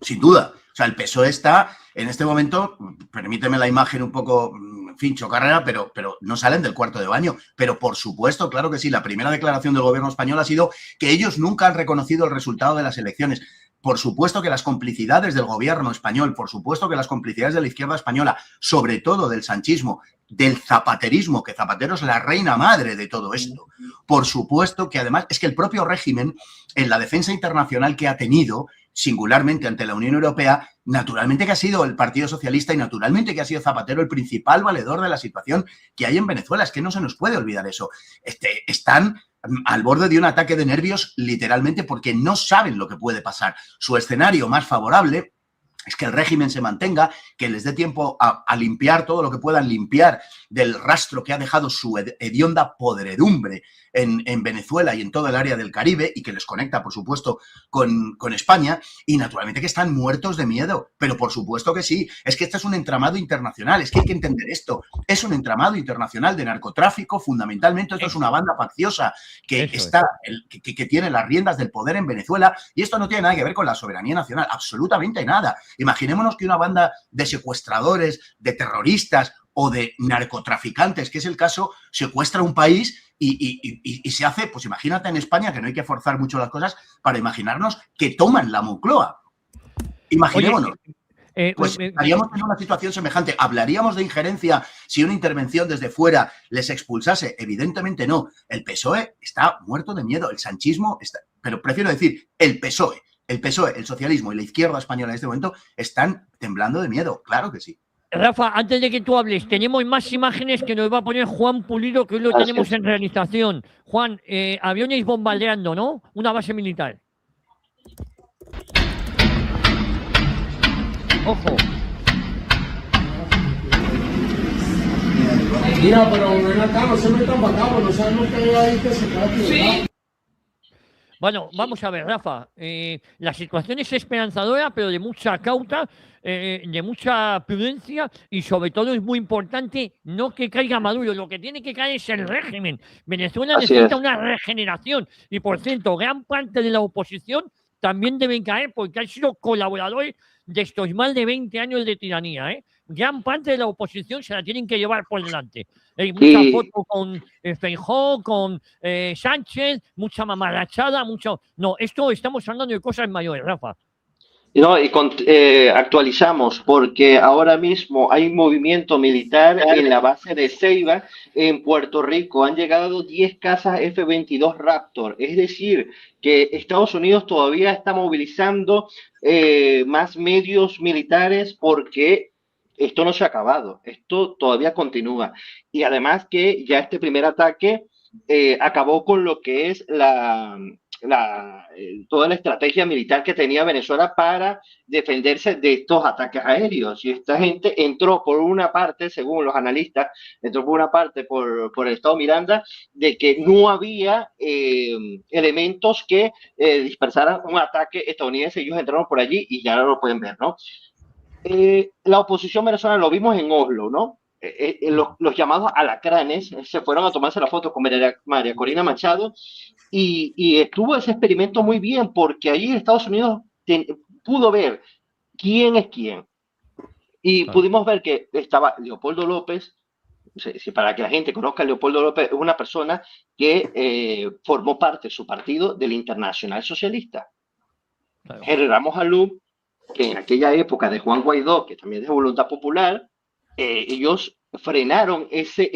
Sin duda. O sea, el PSOE está en este momento, permíteme la imagen un poco, en fin, chocarrera, pero no salen del cuarto de baño. Pero por supuesto, claro que sí, la primera declaración del gobierno español ha sido que ellos nunca han reconocido el resultado de las elecciones. Por supuesto que las complicidades del gobierno español, por supuesto que las complicidades de la izquierda española, sobre todo del sanchismo, del zapaterismo, que Zapatero es la reina madre de todo esto. Por supuesto que además es que el propio régimen, en la defensa internacional que ha tenido, singularmente ante la Unión Europea, naturalmente que ha sido el Partido Socialista y naturalmente que ha sido Zapatero el principal valedor de la situación que hay en Venezuela. Es que no se nos puede olvidar eso. Están al borde de un ataque de nervios literalmente porque no saben lo que puede pasar. Su escenario más favorable es que el régimen se mantenga, que les dé tiempo a limpiar todo lo que puedan limpiar del rastro que ha dejado su hedionda podredumbre en Venezuela y en todo el área del Caribe y que les conecta, por supuesto, con España. Y naturalmente que están muertos de miedo, pero por supuesto que sí. Es que este es un entramado internacional, es que hay que entender esto. Es un entramado internacional de narcotráfico, fundamentalmente. Esto es una banda facciosa que tiene las riendas del poder en Venezuela y esto no tiene nada que ver con la soberanía nacional, absolutamente nada. Imaginémonos que una banda de secuestradores, de terroristas o de narcotraficantes, que es el caso, secuestra un país y se hace, pues imagínate en España, que no hay que forzar mucho las cosas para imaginarnos que toman la Moncloa. Imaginémonos. Pues estaríamos en una situación semejante. ¿Hablaríamos de injerencia si una intervención desde fuera les expulsase? Evidentemente no. El PSOE está muerto de miedo. El sanchismo está... Pero prefiero decir, el PSOE, el socialismo y la izquierda española en este momento están temblando de miedo. Claro que sí. Rafa, antes de que tú hables, tenemos más imágenes que nos va a poner Juan Pulido, que hoy lo tenemos en realización. Juan, aviones bombardeando, ¿no? Una base militar. Ojo. Mira, pero ven acá, no se metan para acá, no saben lo que hay ahí que se trate. Sí. Bueno, vamos a ver, Rafa. La situación es esperanzadora, pero de mucha cauta, de mucha prudencia y sobre todo es muy importante no que caiga Maduro. Lo que tiene que caer es el régimen. Venezuela necesita una regeneración y, por cierto, gran parte de la oposición también deben caer porque han sido colaboradores de estos más de 20 años de tiranía. Gran parte de la oposición se la tienen que llevar por delante. Hay mucha foto con Feijóo, con Sánchez, mucha mamarrachada, mucho... No, esto estamos hablando de cosas mayores, Rafa. No, y actualizamos porque ahora mismo hay movimiento militar en la base de Ceiba en Puerto Rico. Han llegado 10 cazas F-22 Raptor. Es decir, que Estados Unidos todavía está movilizando más medios militares porque esto no se ha acabado. Esto todavía continúa. Y además que ya este primer ataque acabó con lo que es toda la estrategia militar que tenía Venezuela para defenderse de estos ataques aéreos. Y esta gente entró por una parte, según los analistas, entró por una parte por el Estado Miranda, de que no había elementos que dispersaran un ataque estadounidense. Ellos entraron por allí y ya lo pueden ver, ¿no? La oposición venezolana, lo vimos en Oslo, ¿no? Los llamados alacranes se fueron a tomarse la foto con María Corina Machado y estuvo ese experimento muy bien porque ahí Estados Unidos pudo ver quién es quién y pudimos ver que estaba Leopoldo López. Para que la gente conozca, Leopoldo López es una persona que formó parte de su partido del Internacional Socialista. Claro. Henry Ramos Alú, que en aquella época de Juan Guaidó, que también es de Voluntad Popular, ellos frenaron este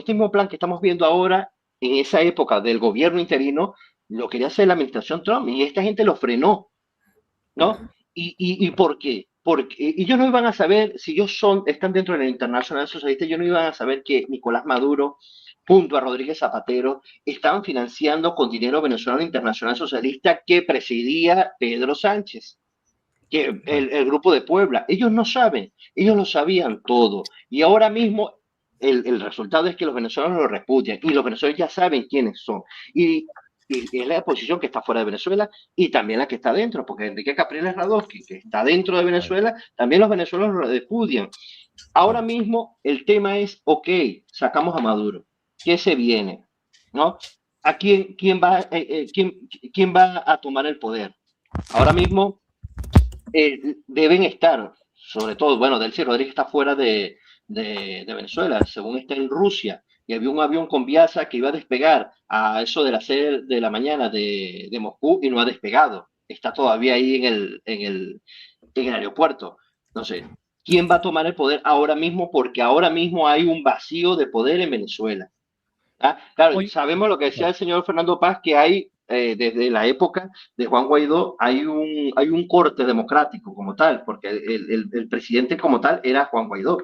mismo plan que estamos viendo ahora, en esa época del gobierno interino, lo quería hacer la administración Trump, y esta gente lo frenó, ¿no? ¿Y por qué? Porque ellos no iban a saber, si ellos están dentro del Internacional Socialista, ellos no iban a saber que Nicolás Maduro, junto a Rodríguez Zapatero, estaban financiando con dinero venezolano Internacional Socialista que presidía Pedro Sánchez, que el grupo de Puebla. Ellos no saben, ellos lo sabían todo. Y ahora mismo el resultado es que los venezolanos lo repudian y los venezolanos ya saben quiénes son. Y es la posición que está fuera de Venezuela y también la que está dentro, porque Enrique Capriles Radosky, que está dentro de Venezuela, también los venezolanos lo repudian. Ahora mismo el tema es, ok, sacamos a Maduro, ¿qué se viene? ¿No? ¿A quién va a tomar el poder? Ahora mismo deben estar, sobre todo, bueno, Delcy Rodríguez está fuera de Venezuela, según está en Rusia, y había un avión con Viasa que iba a despegar a eso de las 6 de la mañana de Moscú y no ha despegado. Está todavía ahí en el aeropuerto. No sé, ¿quién va a tomar el poder ahora mismo? Porque ahora mismo hay un vacío de poder en Venezuela. ¿Ah? Claro, sabemos lo que decía el señor Fernando Paz, que hay, desde la época de Juan Guaidó, hay un corte democrático como tal, porque el presidente como tal era Juan Guaidó.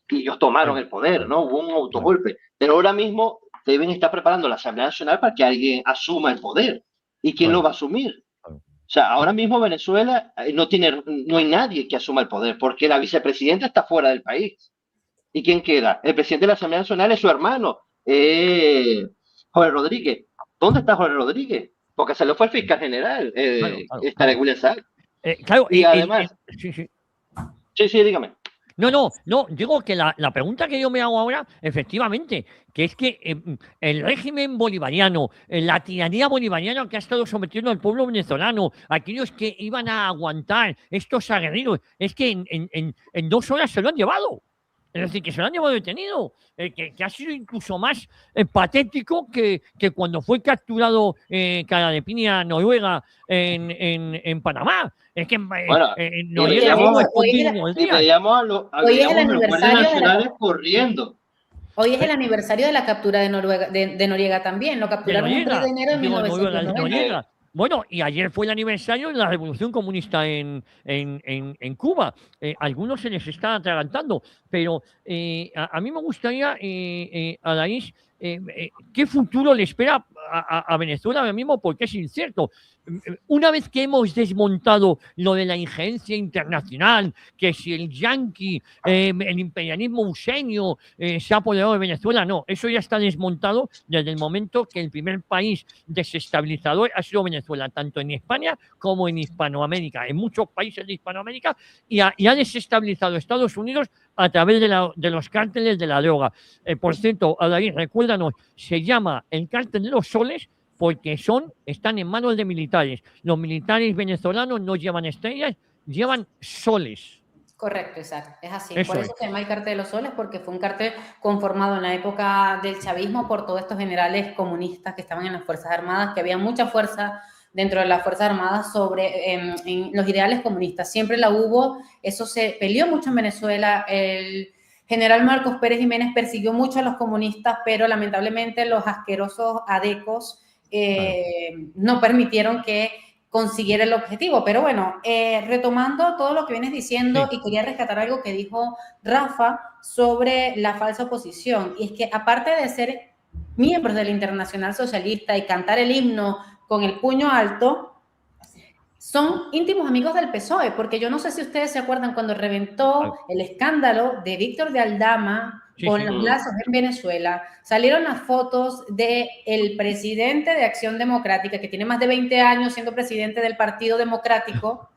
Y ellos tomaron el poder, ¿no? Hubo un autogolpe. Pero ahora mismo deben estar preparando la Asamblea Nacional para que alguien asuma el poder. ¿Y quién lo va a asumir? O sea, ahora mismo Venezuela no hay nadie que asuma el poder, porque la vicepresidenta está fuera del país. ¿Y quién queda? El presidente de la Asamblea Nacional es su hermano, Jorge Rodríguez. ¿Dónde está Jorge Rodríguez? Porque se le fue el fiscal general, está de William Sack. Claro, y además... Sí, dígame. No, digo que la pregunta que yo me hago ahora, efectivamente, que es que el régimen bolivariano, la tiranía bolivariana que ha estado sometiendo al pueblo venezolano, aquellos que iban a aguantar, estos aguerridos, es que en 2 horas se lo han llevado. Es decir, que se lo han llevado detenido, que ha sido incluso más patético que cuando fue capturado Cara de Piña Noruega en Panamá. Es que bueno, veíamos a los guardias nacionales corriendo. Hoy es el aniversario de la captura de Noriega también. Lo capturaron el 3 de enero de 1990. Bueno, y ayer fue el aniversario de la Revolución Comunista en Cuba. Algunos se les está atragantando, pero a mí me gustaría, Adaís, ¿qué futuro le espera a Venezuela ahora mismo? Porque es incierto. Una vez que hemos desmontado lo de la injerencia internacional, que si el yanqui, el imperialismo usenio se ha apoderado de Venezuela, no, eso ya está desmontado desde el momento que el primer país desestabilizador ha sido Venezuela, tanto en España como en Hispanoamérica, en muchos países de Hispanoamérica, y ha desestabilizado Estados Unidos a través de los cárteles de la droga. Por cierto, Adair, recuérdanos, se llama el cártel de los soles porque están en manos de militares. Los militares venezolanos no llevan estrellas, llevan soles. Correcto, exacto. Es así. Por eso se llama el cártel de los soles, porque fue un cártel conformado en la época del chavismo por todos estos generales comunistas que estaban en las Fuerzas Armadas, que había mucha fuerza dentro de las Fuerzas Armadas sobre en los ideales comunistas. Siempre la hubo, eso se peleó mucho en Venezuela. El general Marcos Pérez Jiménez persiguió mucho a los comunistas, pero lamentablemente los asquerosos adecos no permitieron que consiguiera el objetivo. Pero bueno, retomando todo lo que vienes diciendo, y quería rescatar algo que dijo Rafa sobre la falsa oposición, y es que aparte de ser miembros del Internacional Socialista y cantar el himno con el puño alto, son íntimos amigos del PSOE, porque yo no sé si ustedes se acuerdan cuando reventó el escándalo de Víctor de Aldama con los lazos en Venezuela, salieron las fotos del presidente de Acción Democrática, que tiene más de 20 años siendo presidente del Partido Democrático,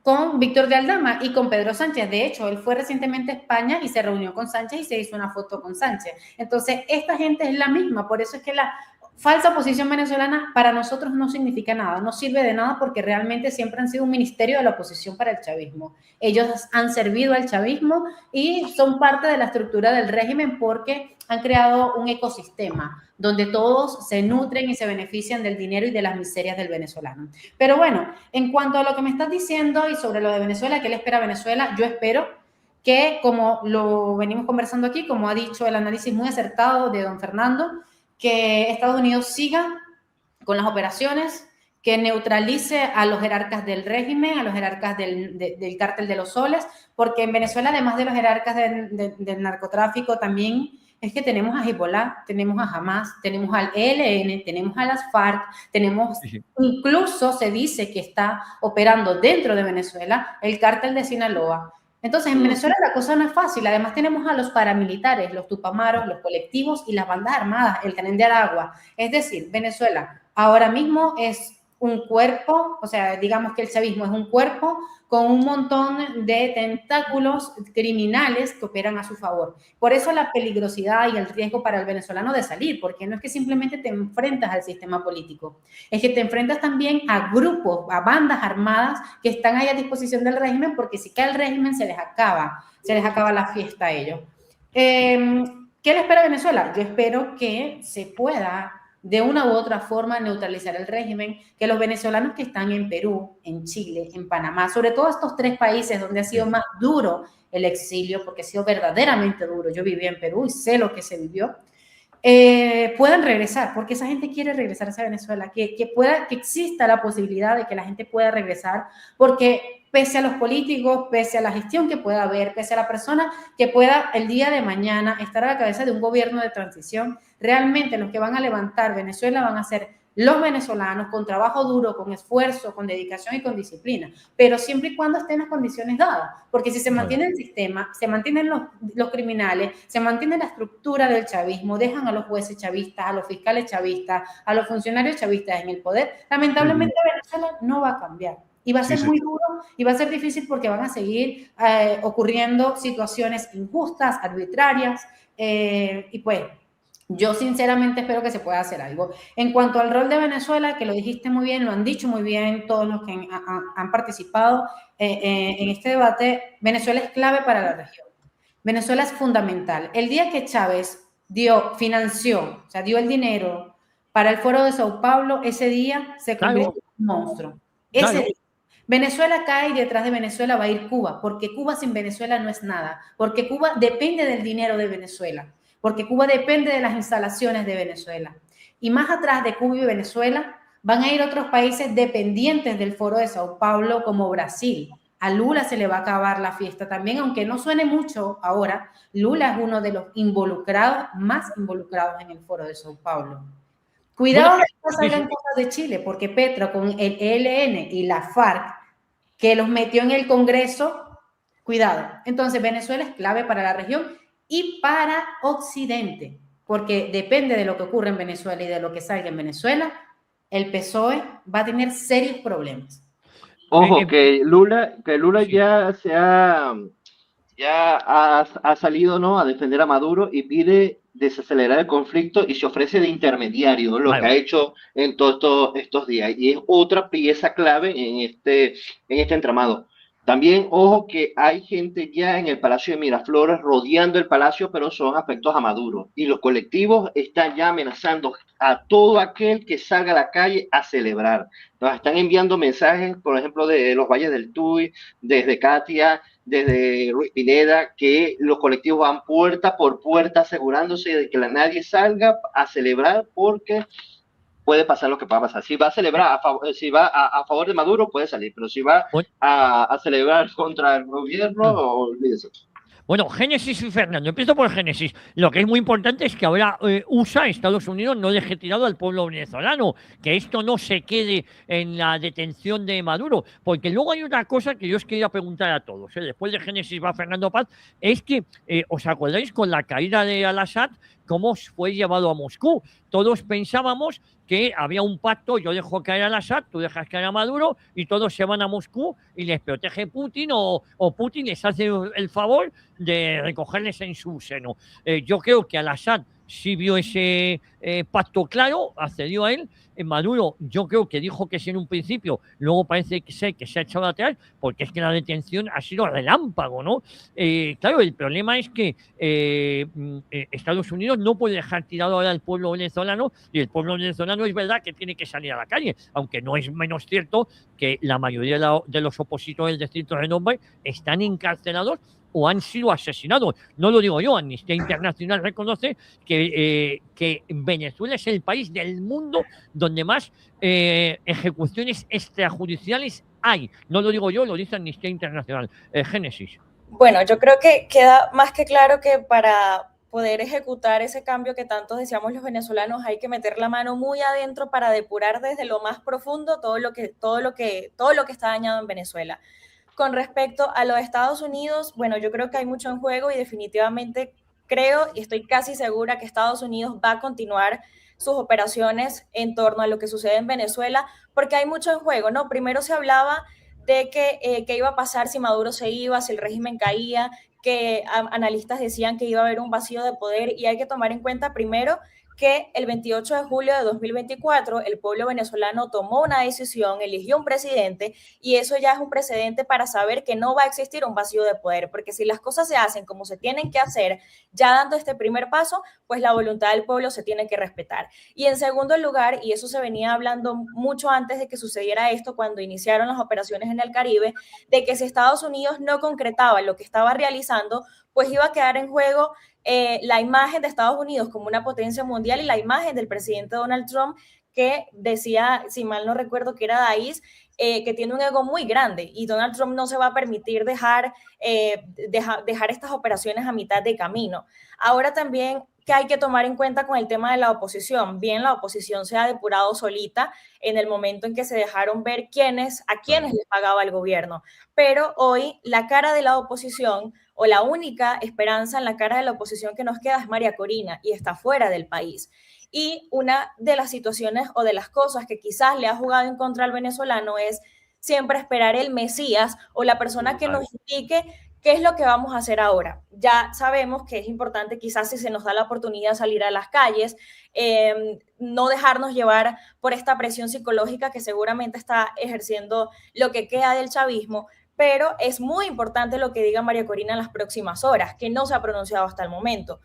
con Víctor de Aldama y con Pedro Sánchez. De hecho, él fue recientemente a España y se reunió con Sánchez y se hizo una foto con Sánchez. Entonces, esta gente es la misma, por eso es que la falsa oposición venezolana para nosotros no significa nada, no sirve de nada porque realmente siempre han sido un ministerio de la oposición para el chavismo. Ellos han servido al chavismo y son parte de la estructura del régimen porque han creado un ecosistema donde todos se nutren y se benefician del dinero y de las miserias del venezolano. Pero bueno, en cuanto a lo que me estás diciendo y sobre lo de Venezuela, ¿qué le espera a Venezuela? Yo espero que, como lo venimos conversando aquí, como ha dicho el análisis muy acertado de don Fernando, que Estados Unidos siga con las operaciones, que neutralice a los jerarcas del régimen, a los jerarcas del cártel de los soles, porque en Venezuela, además de los jerarcas del narcotráfico, también es que tenemos a Hezbollah, tenemos a Hamas, tenemos al ELN, tenemos a las FARC, tenemos, incluso se dice que está operando dentro de Venezuela el cártel de Sinaloa. Entonces, en Venezuela la cosa no es fácil. Además, tenemos a los paramilitares, los tupamaros, los colectivos y las bandas armadas, el Canén de Aragua. Es decir, Venezuela ahora mismo es un cuerpo, o sea, digamos que el chavismo es un cuerpo con un montón de tentáculos criminales que operan a su favor. Por eso la peligrosidad y el riesgo para el venezolano de salir, porque no es que simplemente te enfrentas al sistema político, es que te enfrentas también a grupos, a bandas armadas que están ahí a disposición del régimen, porque si cae el régimen se les acaba la fiesta a ellos. ¿Qué le espera a Venezuela? Yo espero que se pueda de una u otra forma neutralizar el régimen, que los venezolanos que están en Perú, en Chile, en Panamá, sobre todo estos tres países donde ha sido más duro el exilio, porque ha sido verdaderamente duro, yo viví en Perú y sé lo que se vivió, puedan regresar, porque esa gente quiere regresar a Venezuela, que exista la posibilidad de que la gente pueda regresar, porque pese a los políticos, pese a la gestión que pueda haber, pese a la persona que pueda el día de mañana estar a la cabeza de un gobierno de transición, realmente los que van a levantar Venezuela van a ser los venezolanos con trabajo duro, con esfuerzo, con dedicación y con disciplina, pero siempre y cuando estén las condiciones dadas, porque si se mantiene el sistema, se mantienen los criminales, se mantiene la estructura del chavismo, dejan a los jueces chavistas, a los fiscales chavistas, a los funcionarios chavistas en el poder, lamentablemente Venezuela no va a cambiar. Y va a ser muy duro y va a ser difícil porque van a seguir ocurriendo situaciones injustas, arbitrarias, y pues yo sinceramente espero que se pueda hacer algo. En cuanto al rol de Venezuela, que lo dijiste muy bien, lo han dicho muy bien todos los que han participado en este debate, Venezuela es clave para la región. Venezuela es fundamental. El día que Chávez financió, o sea, dio el dinero para el Foro de Sao Paulo, ese día se convirtió en un monstruo. Ese día. Venezuela cae y detrás de Venezuela va a ir Cuba, porque Cuba sin Venezuela no es nada, porque Cuba depende del dinero de Venezuela, porque Cuba depende de las instalaciones de Venezuela. Y más atrás de Cuba y Venezuela van a ir otros países dependientes del Foro de Sao Paulo, como Brasil. A Lula se le va a acabar la fiesta también, aunque no suene mucho ahora, Lula es uno de los más involucrados en el Foro de Sao Paulo. Cuidado que no salgan cosas de Chile, porque Petro con el ELN y la FARC, que los metió en el Congreso, cuidado. Entonces Venezuela es clave para la región y para Occidente, porque depende de lo que ocurre en Venezuela y de lo que salga en Venezuela, el PSOE va a tener serios problemas. Ojo, que Lula ya ha salido, ¿no?, a defender a Maduro y pide desacelerar el conflicto y se ofrece de intermediario, lo que ha hecho en todos estos días. Y es otra pieza clave en este entramado. También, ojo, que hay gente ya en el Palacio de Miraflores rodeando el palacio, pero son afectos a Maduro. Y los colectivos están ya amenazando a todo aquel que salga a la calle a celebrar. Nos están enviando mensajes, por ejemplo, de los Valles del Tuy, desde Katia, desde Ruiz Pineda, que los colectivos van puerta por puerta asegurándose de que nadie salga a celebrar porque puede pasar lo que pueda pasar. Si va a celebrar, si va a favor de Maduro, puede salir, pero si va a celebrar contra el gobierno, olvídese. Bueno, Génesis y Fernando. Empiezo por Génesis. Lo que es muy importante es que ahora USA, Estados Unidos, no deje tirado al pueblo venezolano, que esto no se quede en la detención de Maduro, porque luego hay otra cosa que yo os quería preguntar a todos, ¿eh? Después de Génesis va Fernando Paz, es que os acordáis con la caída de Al-Assad, cómo fue llevado a Moscú. Todos pensábamos que había un pacto, yo dejo caer al Assad, tú dejas caer a Maduro y todos se van a Moscú y les protege Putin o Putin les hace el favor de recogerles en su seno. Yo creo que Al-Assad sí vio ese pacto claro, accedió a él. Maduro, yo creo que dijo que sí en un principio, luego parece que se ha echado atrás, porque es que la detención ha sido relámpago, ¿no? Claro, el problema es que Estados Unidos no puede dejar tirado ahora al pueblo venezolano, y el pueblo venezolano es verdad que tiene que salir a la calle, aunque no es menos cierto que la mayoría de los opositores del distrito de Nombre están encarcelados o han sido asesinados. No lo digo yo, Amnistía Internacional reconoce que Venezuela es el país del mundo donde más ejecuciones extrajudiciales hay. No lo digo yo, lo dice Amnistía Internacional. Génesis. Bueno, yo creo que queda más que claro que para poder ejecutar ese cambio que tanto deseamos los venezolanos hay que meter la mano muy adentro para depurar desde lo más profundo todo lo que está dañado en Venezuela. Con respecto a los Estados Unidos, bueno, yo creo que hay mucho en juego y definitivamente creo y estoy casi segura que Estados Unidos va a continuar sus operaciones en torno a lo que sucede en Venezuela, porque hay mucho en juego, ¿no? Primero se hablaba de qué iba a pasar si Maduro se iba, si el régimen caía, que analistas decían que iba a haber un vacío de poder y hay que tomar en cuenta primero que el 28 de julio de 2024 el pueblo venezolano tomó una decisión, eligió un presidente y eso ya es un precedente para saber que no va a existir un vacío de poder, porque si las cosas se hacen como se tienen que hacer, ya dando este primer paso, pues la voluntad del pueblo se tiene que respetar. Y en segundo lugar, y eso se venía hablando mucho antes de que sucediera esto, cuando iniciaron las operaciones en el Caribe, de que si Estados Unidos no concretaba lo que estaba realizando, pues iba a quedar en juego la imagen de Estados Unidos como una potencia mundial y la imagen del presidente Donald Trump, que decía, si mal no recuerdo, que era Daís, que tiene un ego muy grande y Donald Trump no se va a permitir dejar estas operaciones a mitad de camino. Ahora también que hay que tomar en cuenta con el tema de la oposición. Bien, la oposición se ha depurado solita en el momento en que se dejaron ver a quiénes les pagaba el gobierno. Pero hoy la cara de la oposición o la única esperanza en la cara de la oposición que nos queda es María Corina y está fuera del país. Y una de las situaciones o de las cosas que quizás le ha jugado en contra al venezolano es siempre esperar el Mesías o la persona que nos indique qué es lo que vamos a hacer ahora. Ya sabemos que es importante quizás si se nos da la oportunidad de salir a las calles, no dejarnos llevar por esta presión psicológica que seguramente está ejerciendo lo que queda del chavismo, pero es muy importante lo que diga María Corina en las próximas horas, que no se ha pronunciado hasta el momento.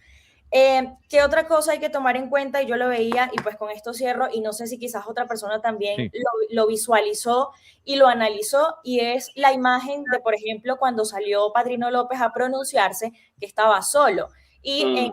¿Qué otra cosa hay que tomar en cuenta? Y yo lo veía, y pues con esto cierro, y no sé si quizás otra persona también lo visualizó y lo analizó, y es la imagen de, por ejemplo, cuando salió Padrino López a pronunciarse, que estaba solo. Y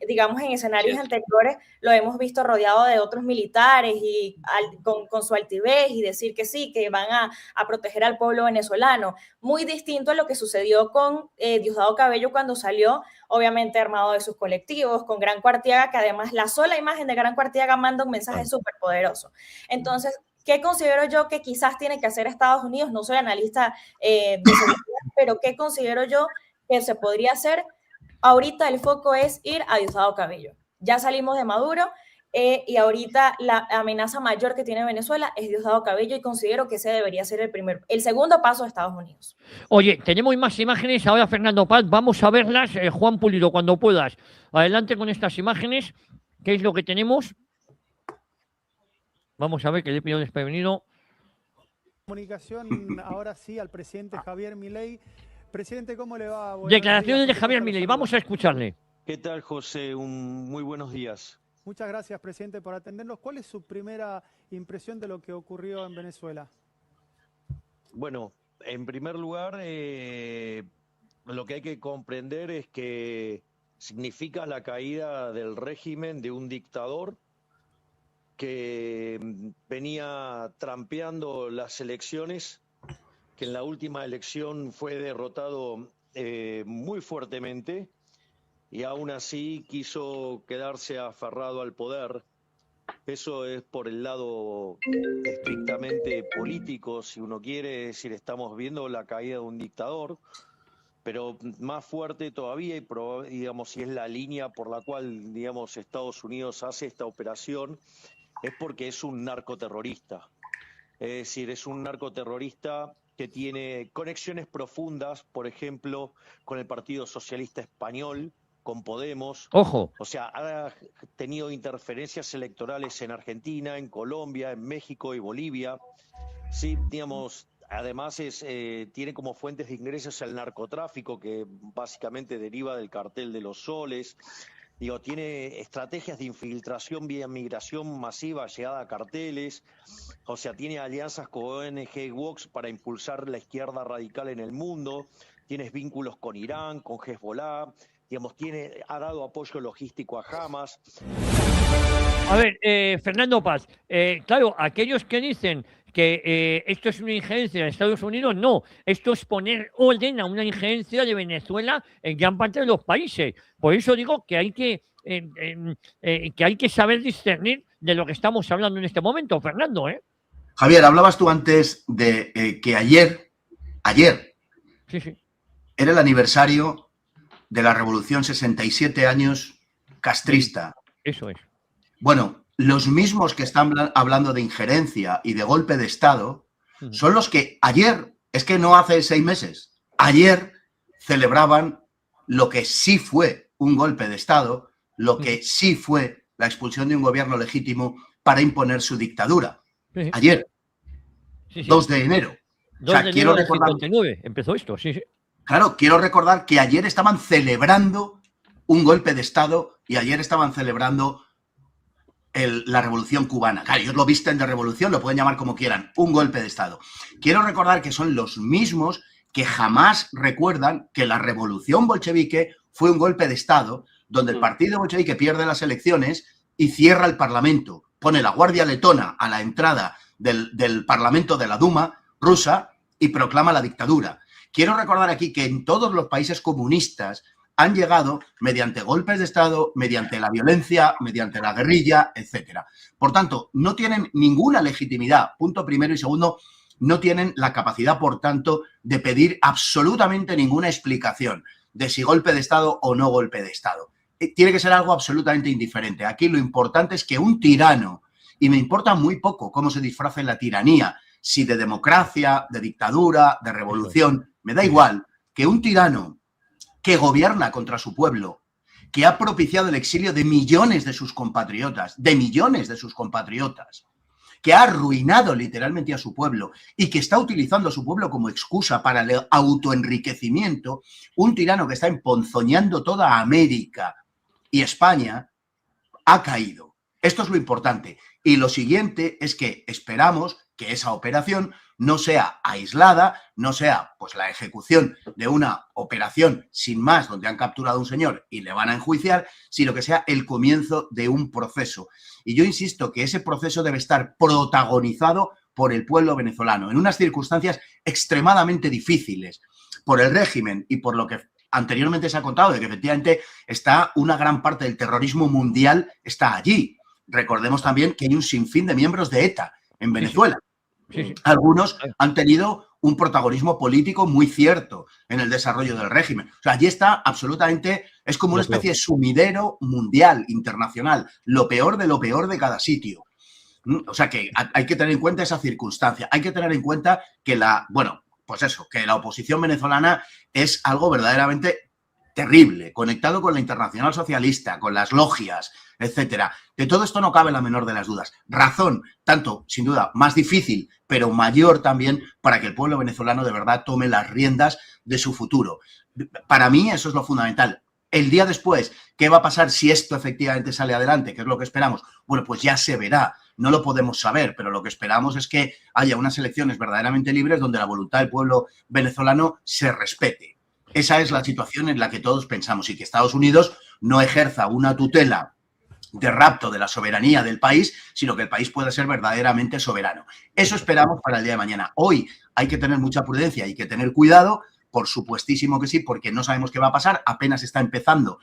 digamos, en escenarios anteriores lo hemos visto rodeado de otros militares y con su altivez y decir que sí, que van a proteger al pueblo venezolano. Muy distinto a lo que sucedió con Diosdado Cabello cuando salió, obviamente armado de sus colectivos, con Gran Cuartiaga, que además la sola imagen de Gran Cuartiaga manda un mensaje súper poderoso. Entonces, ¿qué considero yo que quizás tiene que hacer Estados Unidos? No soy analista de seguridad, pero ¿qué considero yo que se podría hacer? Ahorita el foco es ir a Diosdado Cabello. Ya salimos de Maduro y ahorita la amenaza mayor que tiene Venezuela es Diosdado Cabello y considero que ese debería ser el segundo paso de Estados Unidos. Oye, tenemos más imágenes ahora, Fernando Paz, vamos a verlas. Juan Pulido, cuando puedas, adelante con estas imágenes. ¿Qué es lo que tenemos? Vamos a ver, que le pido desprevenido. Comunicación ahora sí al presidente Javier Milei. Presidente, ¿cómo le va? Declaraciones de Javier Milei, vamos a escucharle. ¿Qué tal, José? Muy buenos días. Muchas gracias, presidente, por atendernos. ¿Cuál es su primera impresión de lo que ocurrió en Venezuela? Bueno, en primer lugar, lo que hay que comprender es que significa la caída del régimen de un dictador que venía trampeando las elecciones, que en la última elección fue derrotado muy fuertemente y aún así quiso quedarse aferrado al poder. Eso es por el lado estrictamente político, si uno quiere, es decir, estamos viendo la caída de un dictador, pero más fuerte todavía, y digamos, si es la línea por la cual, digamos, Estados Unidos hace esta operación, es porque es un narcoterrorista. Es decir, es un narcoterrorista que tiene conexiones profundas, por ejemplo, con el Partido Socialista Español, con Podemos. Ojo. O sea, ha tenido interferencias electorales en Argentina, en Colombia, en México y Bolivia. Sí, digamos, además tiene como fuentes de ingresos el narcotráfico, que básicamente deriva del cartel de los soles. Digo, tiene estrategias de infiltración vía migración masiva, llegada a carteles. O sea, tiene alianzas con ONG y Vox para impulsar la izquierda radical en el mundo. Tienes vínculos con Irán, con Hezbollah. Digamos, ha dado apoyo logístico a Hamas. A ver, Fernando Paz, claro, aquellos que dicen que esto es una injerencia de Estados Unidos, no, esto es poner orden a una injerencia de Venezuela en gran parte de los países. Por eso digo que hay que saber discernir de lo que estamos hablando en este momento, Fernando, ¿eh? Javier, hablabas tú antes de que ayer sí, era el aniversario de la Revolución, 67 años castrista. Eso es. Bueno, los mismos que están hablando de injerencia y de golpe de Estado son los que ayer, es que no hace 6 meses, ayer celebraban lo que sí fue un golpe de Estado, lo que sí fue la expulsión de un gobierno legítimo para imponer su dictadura. Ayer, 2 de enero. 2 de enero del 59 empezó esto, sí. Claro, quiero recordar que ayer estaban celebrando un golpe de Estado y ayer estaban celebrando la Revolución Cubana. Claro, ellos lo visten de revolución, lo pueden llamar como quieran, un golpe de Estado. Quiero recordar que son los mismos que jamás recuerdan que la Revolución Bolchevique fue un golpe de Estado donde el partido bolchevique pierde las elecciones y cierra el Parlamento, pone la Guardia Letona a la entrada del Parlamento de la Duma rusa y proclama la dictadura. Quiero recordar aquí que en todos los países comunistas han llegado mediante golpes de Estado, mediante la violencia, mediante la guerrilla, etc. Por tanto, no tienen ninguna legitimidad, punto primero, y segundo, no tienen la capacidad, por tanto, de pedir absolutamente ninguna explicación de si golpe de Estado o no golpe de Estado. Tiene que ser algo absolutamente indiferente. Aquí lo importante es que un tirano, y me importa muy poco cómo se disfrace la tiranía, si de democracia, de dictadura, de revolución, me da igual, que un tirano que gobierna contra su pueblo, que ha propiciado el exilio de millones de sus compatriotas, que ha arruinado literalmente a su pueblo y que está utilizando a su pueblo como excusa para el autoenriquecimiento, un tirano que está emponzoñando toda América y España, ha caído. Esto es lo importante. Y lo siguiente es que esperamos que esa operación no sea aislada, no sea pues la ejecución de una operación sin más donde han capturado a un señor y le van a enjuiciar, sino que sea el comienzo de un proceso. Y yo insisto que ese proceso debe estar protagonizado por el pueblo venezolano en unas circunstancias extremadamente difíciles por el régimen y por lo que anteriormente se ha contado de que efectivamente está una gran parte del terrorismo mundial está allí. Recordemos también que hay un sinfín de miembros de ETA en Venezuela. Sí. Algunos han tenido un protagonismo político muy cierto en el desarrollo del régimen. O sea, allí está absolutamente, es como una especie de sumidero mundial, internacional, lo peor de cada sitio. O sea, que hay que tener en cuenta esa circunstancia. Hay que tener en cuenta que que la oposición venezolana es algo verdaderamente terrible, conectado con la Internacional Socialista, con las logias, etcétera. De todo esto no cabe la menor de las dudas. Razón, tanto, sin duda, más difícil, pero mayor también para que el pueblo venezolano de verdad tome las riendas de su futuro. Para mí eso es lo fundamental. El día después, ¿qué va a pasar si esto efectivamente sale adelante? ¿Qué es lo que esperamos? Bueno, pues ya se verá. No lo podemos saber, pero lo que esperamos es que haya unas elecciones verdaderamente libres donde la voluntad del pueblo venezolano se respete. Esa es la situación en la que todos pensamos y que Estados Unidos no ejerza una tutela de rapto de la soberanía del país, sino que el país pueda ser verdaderamente soberano. Eso esperamos para el día de mañana. Hoy hay que tener mucha prudencia, hay que tener cuidado, Por supuestísimo que sí, porque no sabemos qué va a pasar, apenas está empezando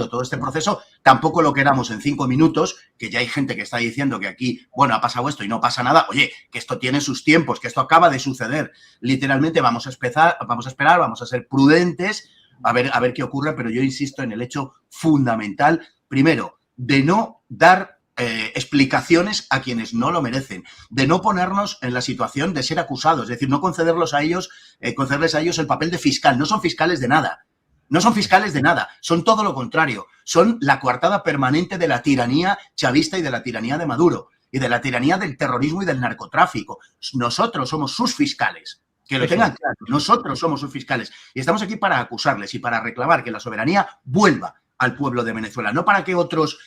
todo este proceso, tampoco lo queramos en 5 minutos, que ya hay gente que está diciendo que aquí, bueno, ha pasado esto y no pasa nada. Oye, que esto tiene sus tiempos, que esto acaba de suceder. Literalmente vamos a esperar, vamos a ser prudentes, a ver qué ocurre, pero yo insisto en el hecho fundamental, primero, de no dar explicaciones a quienes no lo merecen, de no ponernos en la situación de ser acusados, es decir, no concederles a ellos el papel de fiscal. No son fiscales de nada, no son fiscales de nada, son todo lo contrario, son la coartada permanente de la tiranía chavista y de la tiranía de Maduro y de la tiranía del terrorismo y del narcotráfico. Nosotros somos sus fiscales. Que lo tengan claro, nosotros somos sus fiscales y estamos aquí para acusarles y para reclamar que la soberanía vuelva al pueblo de Venezuela, no para que otros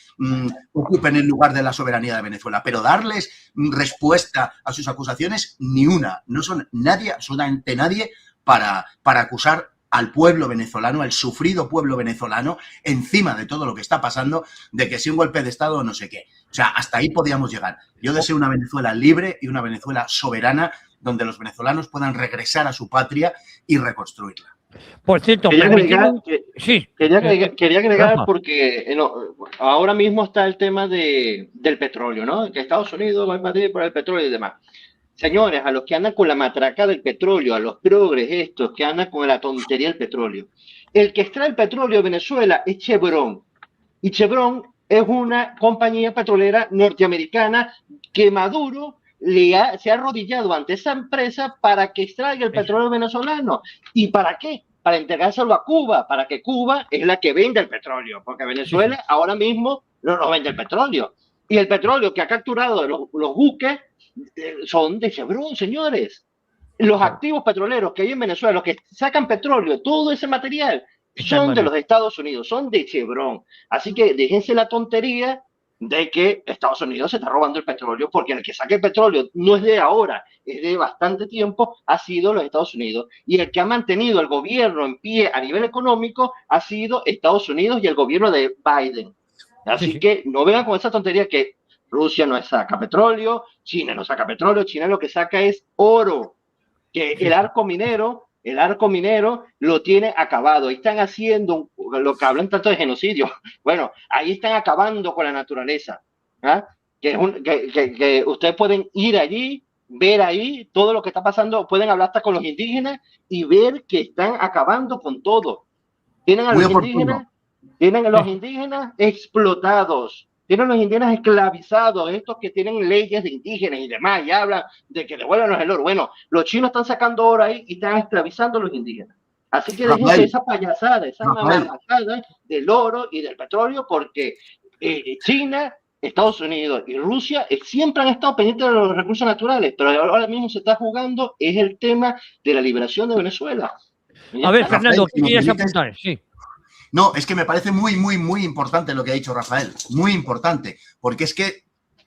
ocupen el lugar de la soberanía de Venezuela, pero darles respuesta a sus acusaciones ni una. No son nadie, absolutamente nadie, para acusar al pueblo venezolano, al sufrido pueblo venezolano, encima de todo lo que está pasando, de que si un golpe de Estado o no sé qué. O sea, hasta ahí podíamos llegar. Yo deseo una Venezuela libre y una Venezuela soberana, donde los venezolanos puedan regresar a su patria y reconstruirla. Por cierto, quería agregar Rafa. porque ahora mismo está el tema del petróleo, ¿no? Que Estados Unidos va a invadir por el petróleo y demás. Señores, a los que andan con la matraca del petróleo, a los progres estos que andan con la tontería del petróleo, el que extrae el petróleo de Venezuela es Chevron. Y Chevron es una compañía petrolera norteamericana que Maduro se ha arrodillado ante esa empresa para que extraiga el petróleo venezolano. ¿Y para qué? Para entregárselo a Cuba, para que Cuba es la que vende el petróleo, porque Venezuela ahora mismo no nos vende el petróleo. Y el petróleo que ha capturado los buques son de Chevron, señores. Los activos petroleros que hay en Venezuela, los que sacan petróleo, todo ese material, son de los Estados Unidos, son de Chevron. Así que déjense la tontería de que Estados Unidos se está robando el petróleo, porque el que saque el petróleo no es de ahora, es de bastante tiempo, ha sido los Estados Unidos. Y el que ha mantenido el gobierno en pie a nivel económico ha sido Estados Unidos y el gobierno de Biden. Así que no vengan con esa tontería que Rusia no saca petróleo, China no saca petróleo, China lo que saca es oro, que el arco minero lo tiene acabado. Ahí están haciendo lo que hablan tanto de genocidio. Bueno, ahí están acabando con la naturaleza. ¿Ah? Que ustedes pueden ir allí, ver ahí todo lo que está pasando, pueden hablar hasta con los indígenas y ver que están acabando con todo. Tienen a los indígenas explotados. Tienen los indígenas esclavizados, estos que tienen leyes de indígenas y demás, y hablan de que devuélvanos el oro. Bueno, los chinos están sacando oro ahí y están esclavizando a los indígenas. Así que déjense esa payasada, esa mamarrachada del oro y del petróleo, porque China, Estados Unidos y Rusia siempre han estado pendientes de los recursos naturales, pero ahora mismo se está jugando es el tema de la liberación de Venezuela. A ver, Fernando, ¿qué quieres apuntar? Sí. No, es que me parece muy, muy, muy importante lo que ha dicho Rafael, muy importante, porque es que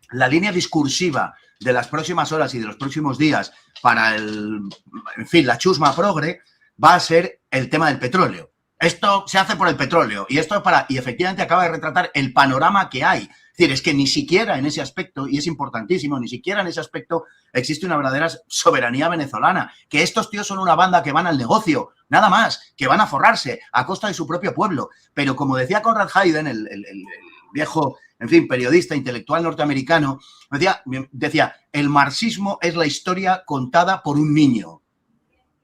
la línea discursiva de las próximas horas y de los próximos días para la chusma progre va a ser el tema del petróleo. Esto se hace por el petróleo y efectivamente acaba de retratar el panorama que hay. Es decir, es que ni siquiera en ese aspecto, y es importantísimo, ni siquiera en ese aspecto existe una verdadera soberanía venezolana. Que estos tíos son una banda que van al negocio, nada más, que van a forrarse a costa de su propio pueblo. Pero como decía Conrad Hayden, el viejo, en fin, periodista intelectual norteamericano, decía, el marxismo es la historia contada por un niño.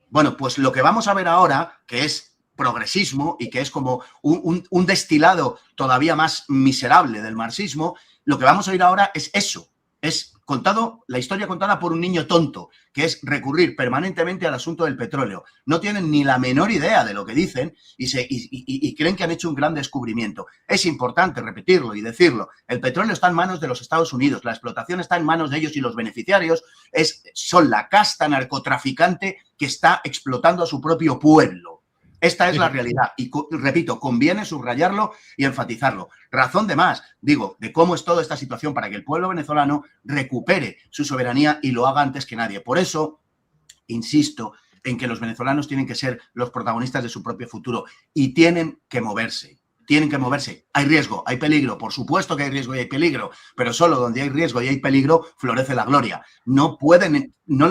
Bueno, pues lo que vamos a ver ahora, que es progresismo y que es como un destilado todavía más miserable del marxismo, lo que vamos a oír ahora es eso, es la historia contada por un niño tonto, que es recurrir permanentemente al asunto del petróleo. No tienen ni la menor idea de lo que dicen y creen que han hecho un gran descubrimiento. Es importante repetirlo y decirlo. El petróleo está en manos de los Estados Unidos, la explotación está en manos de ellos y los beneficiarios son la casta narcotraficante que está explotando a su propio pueblo. Esta es la realidad y, repito, conviene subrayarlo y enfatizarlo. Razón de más, digo, de cómo es toda esta situación para que el pueblo venezolano recupere su soberanía y lo haga antes que nadie. Por eso, insisto en que los venezolanos tienen que ser los protagonistas de su propio futuro y tienen que moverse. Tienen que moverse. Hay riesgo, hay peligro. Por supuesto que hay riesgo y hay peligro, pero solo donde hay riesgo y hay peligro florece la gloria. No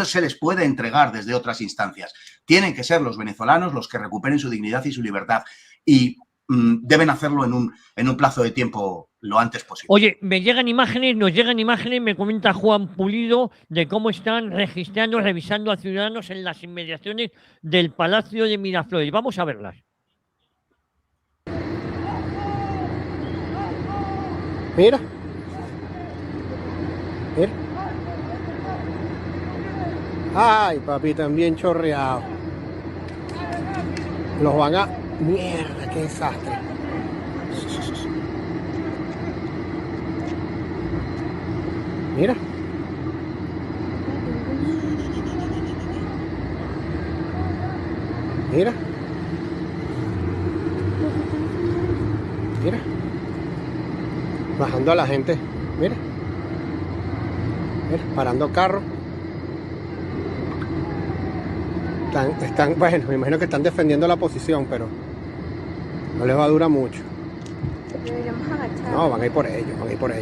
se les puede entregar desde otras instancias. Tienen que ser los venezolanos los que recuperen su dignidad y su libertad. Y deben hacerlo en un plazo de tiempo lo antes posible. Oye, nos llegan imágenes, me comenta Juan Pulido de cómo están registrando, revisando a ciudadanos en las inmediaciones del Palacio de Miraflores. Vamos a verlas. Mira. Mira. Ay, papi, también chorreado. Los van a... Mierda, qué desastre. Mira. Mira. Mira. Bajando a la gente. Mira. Mira, parando carros. Bueno, me imagino que están defendiendo la posición, pero no les va a durar mucho. No, van a ir por ellos, Mira,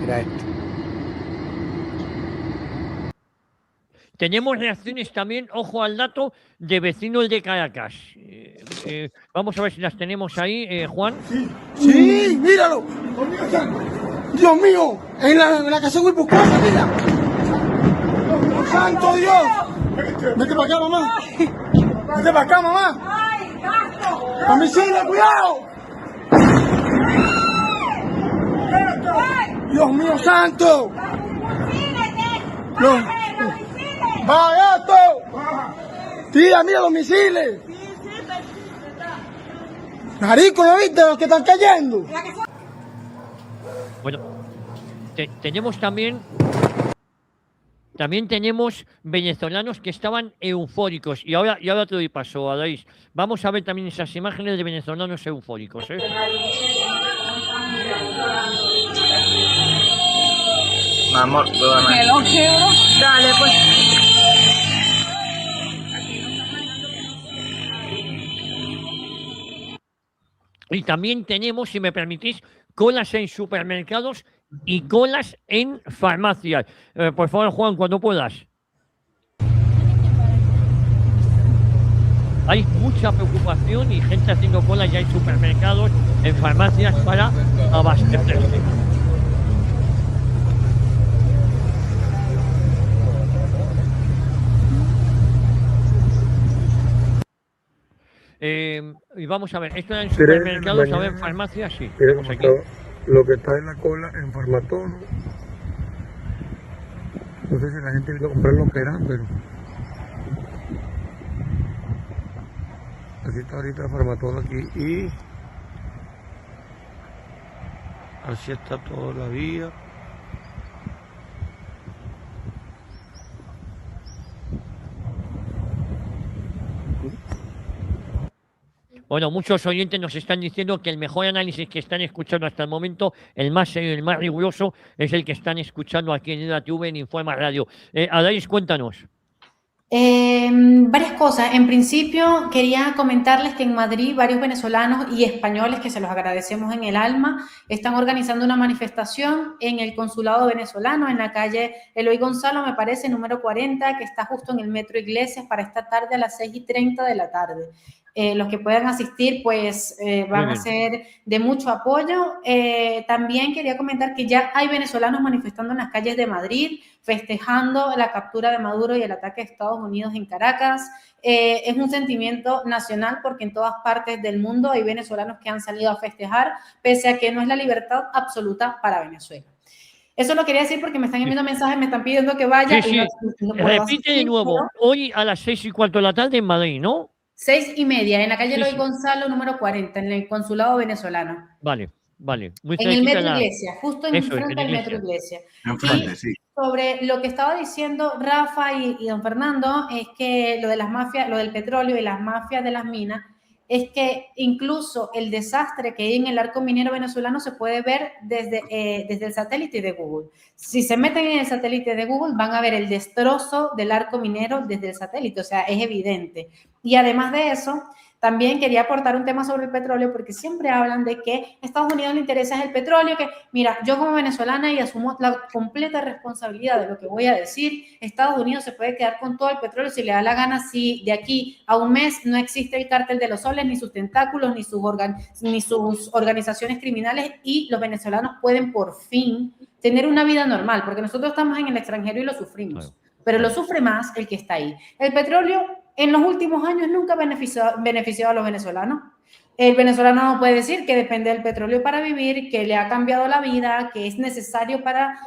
mira esto. Tenemos reacciones también, ojo al dato, de vecinos de Caracas. Vamos a ver si las tenemos ahí, Juan. Sí, míralo. Dios mío, en la casa de Guipúzcoa, mira. ¡Santo Dios! Vete para acá, mamá. Vete para acá, mamá. ¡A mi silla, cuidado! ¡Dios mío santo! ¡Va, gato! ¡Tira, mira los misiles! ¡Marico, ¿no viste los que están cayendo? Bueno, tenemos también tenemos venezolanos que estaban eufóricos. Y ahora te doy paso, Adaís. Vamos a ver también esas imágenes de venezolanos eufóricos, ¿eh? Vamos, dale, pues. Y también tenemos, si me permitís, colas en supermercados y colas en farmacias. Por favor, Juan, cuando puedas. Hay mucha preocupación y gente haciendo colas ya en supermercados, en farmacias para abastecerse. Y vamos a ver, esto en supermercados, a ver, en farmacias, sí. Lo que está en la cola en Farmatodo. No sé si la gente vino a comprar lo que eran, pero así está ahorita Farmatodo aquí y así está toda la vía. Bueno, muchos oyentes nos están diciendo que el mejor análisis que están escuchando hasta el momento, el más serio, el más riguroso, es el que están escuchando aquí en EDATV, en Informa Radio. Adaís, cuéntanos. Varias cosas. En principio, quería comentarles que en Madrid varios venezolanos y españoles, que se los agradecemos en el alma, están organizando una manifestación en el consulado venezolano, en la calle Eloy Gonzalo, me parece, número 40, que está justo en el Metro Iglesias, para esta tarde a las 6:30 de la tarde. Los que puedan asistir, pues van a ser de mucho apoyo. También quería comentar que ya hay venezolanos manifestando en las calles de Madrid, festejando la captura de Maduro y el ataque de Estados Unidos en Caracas. Es un sentimiento nacional porque en todas partes del mundo hay venezolanos que han salido a festejar, pese a que no es la libertad absoluta para Venezuela. Eso lo quería decir porque me están enviando mensajes, me están pidiendo que vaya. Sí, sí. No repite de nuevo, ¿no? Hoy a las 6:15 de la tarde en Madrid, ¿no? 6:30, en la calle Eloy Gonzalo, número 40, en el consulado venezolano. Vale. Muy en el Metro Iglesia, justo en frente del Metro Iglesia. Enfrente, sí. Sobre lo que estaba diciendo Rafa y don Fernando, es que lo de las mafias, lo del petróleo y las mafias de las minas, es que incluso el desastre que hay en el arco minero venezolano se puede ver desde el satélite de Google. Si se meten en el satélite de Google, van a ver el destrozo del arco minero desde el satélite, o sea, es evidente. Y además de eso, también quería aportar un tema sobre el petróleo, porque siempre hablan de que a Estados Unidos le interesa el petróleo, que mira, yo como venezolana y asumo la completa responsabilidad de lo que voy a decir, Estados Unidos se puede quedar con todo el petróleo si le da la gana, si de aquí a un mes no existe el cártel de los soles, ni sus tentáculos, ni sus organizaciones criminales, y los venezolanos pueden por fin tener una vida normal, porque nosotros estamos en el extranjero y lo sufrimos, pero lo sufre más el que está ahí. El petróleo en los últimos años nunca ha beneficiado a los venezolanos. El venezolano no puede decir que depende del petróleo para vivir, que le ha cambiado la vida, que es necesario para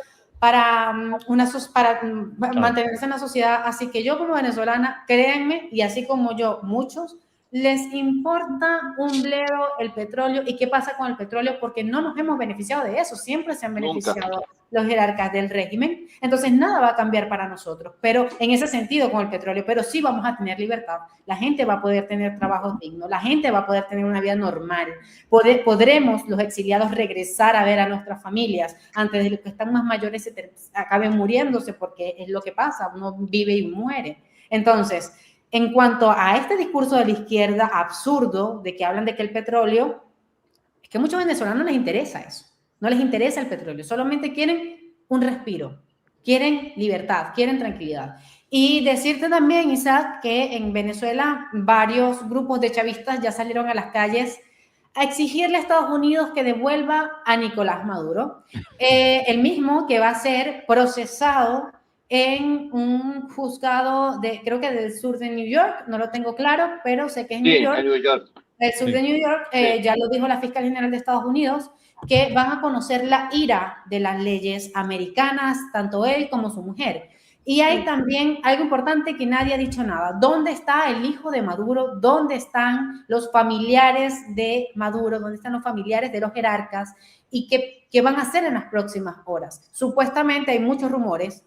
mantenerse en la sociedad. Así que yo como venezolana, créanme, y así como yo, muchos, les importa un bledo el petróleo y qué pasa con el petróleo, porque no nos hemos beneficiado de eso, siempre se han beneficiado los jerarcas del régimen, entonces nada va a cambiar para nosotros, pero en ese sentido con el petróleo, pero sí vamos a tener libertad, la gente va a poder tener trabajos dignos, la gente va a poder tener una vida normal, podremos los exiliados regresar a ver a nuestras familias antes de que están más mayores acaben muriéndose, porque es lo que pasa, uno vive y muere. Entonces, en cuanto a este discurso de la izquierda absurdo de que hablan de que el petróleo, es que a muchos venezolanos no les interesa eso, no les interesa el petróleo, solamente quieren un respiro, quieren libertad, quieren tranquilidad. Y decirte también, Isaac, que en Venezuela varios grupos de chavistas ya salieron a las calles a exigirle a Estados Unidos que devuelva a Nicolás Maduro, el mismo que va a ser procesado en un juzgado creo que del sur de New York, no lo tengo claro, pero sé que es New York. El sur de New York, ya lo dijo la fiscal general de Estados Unidos, que van a conocer la ira de las leyes americanas, tanto él como su mujer. Y hay también algo importante que nadie ha dicho nada. ¿Dónde está el hijo de Maduro? ¿Dónde están los familiares de Maduro? ¿Dónde están los familiares de los jerarcas? ¿Y qué van a hacer en las próximas horas? Supuestamente hay muchos rumores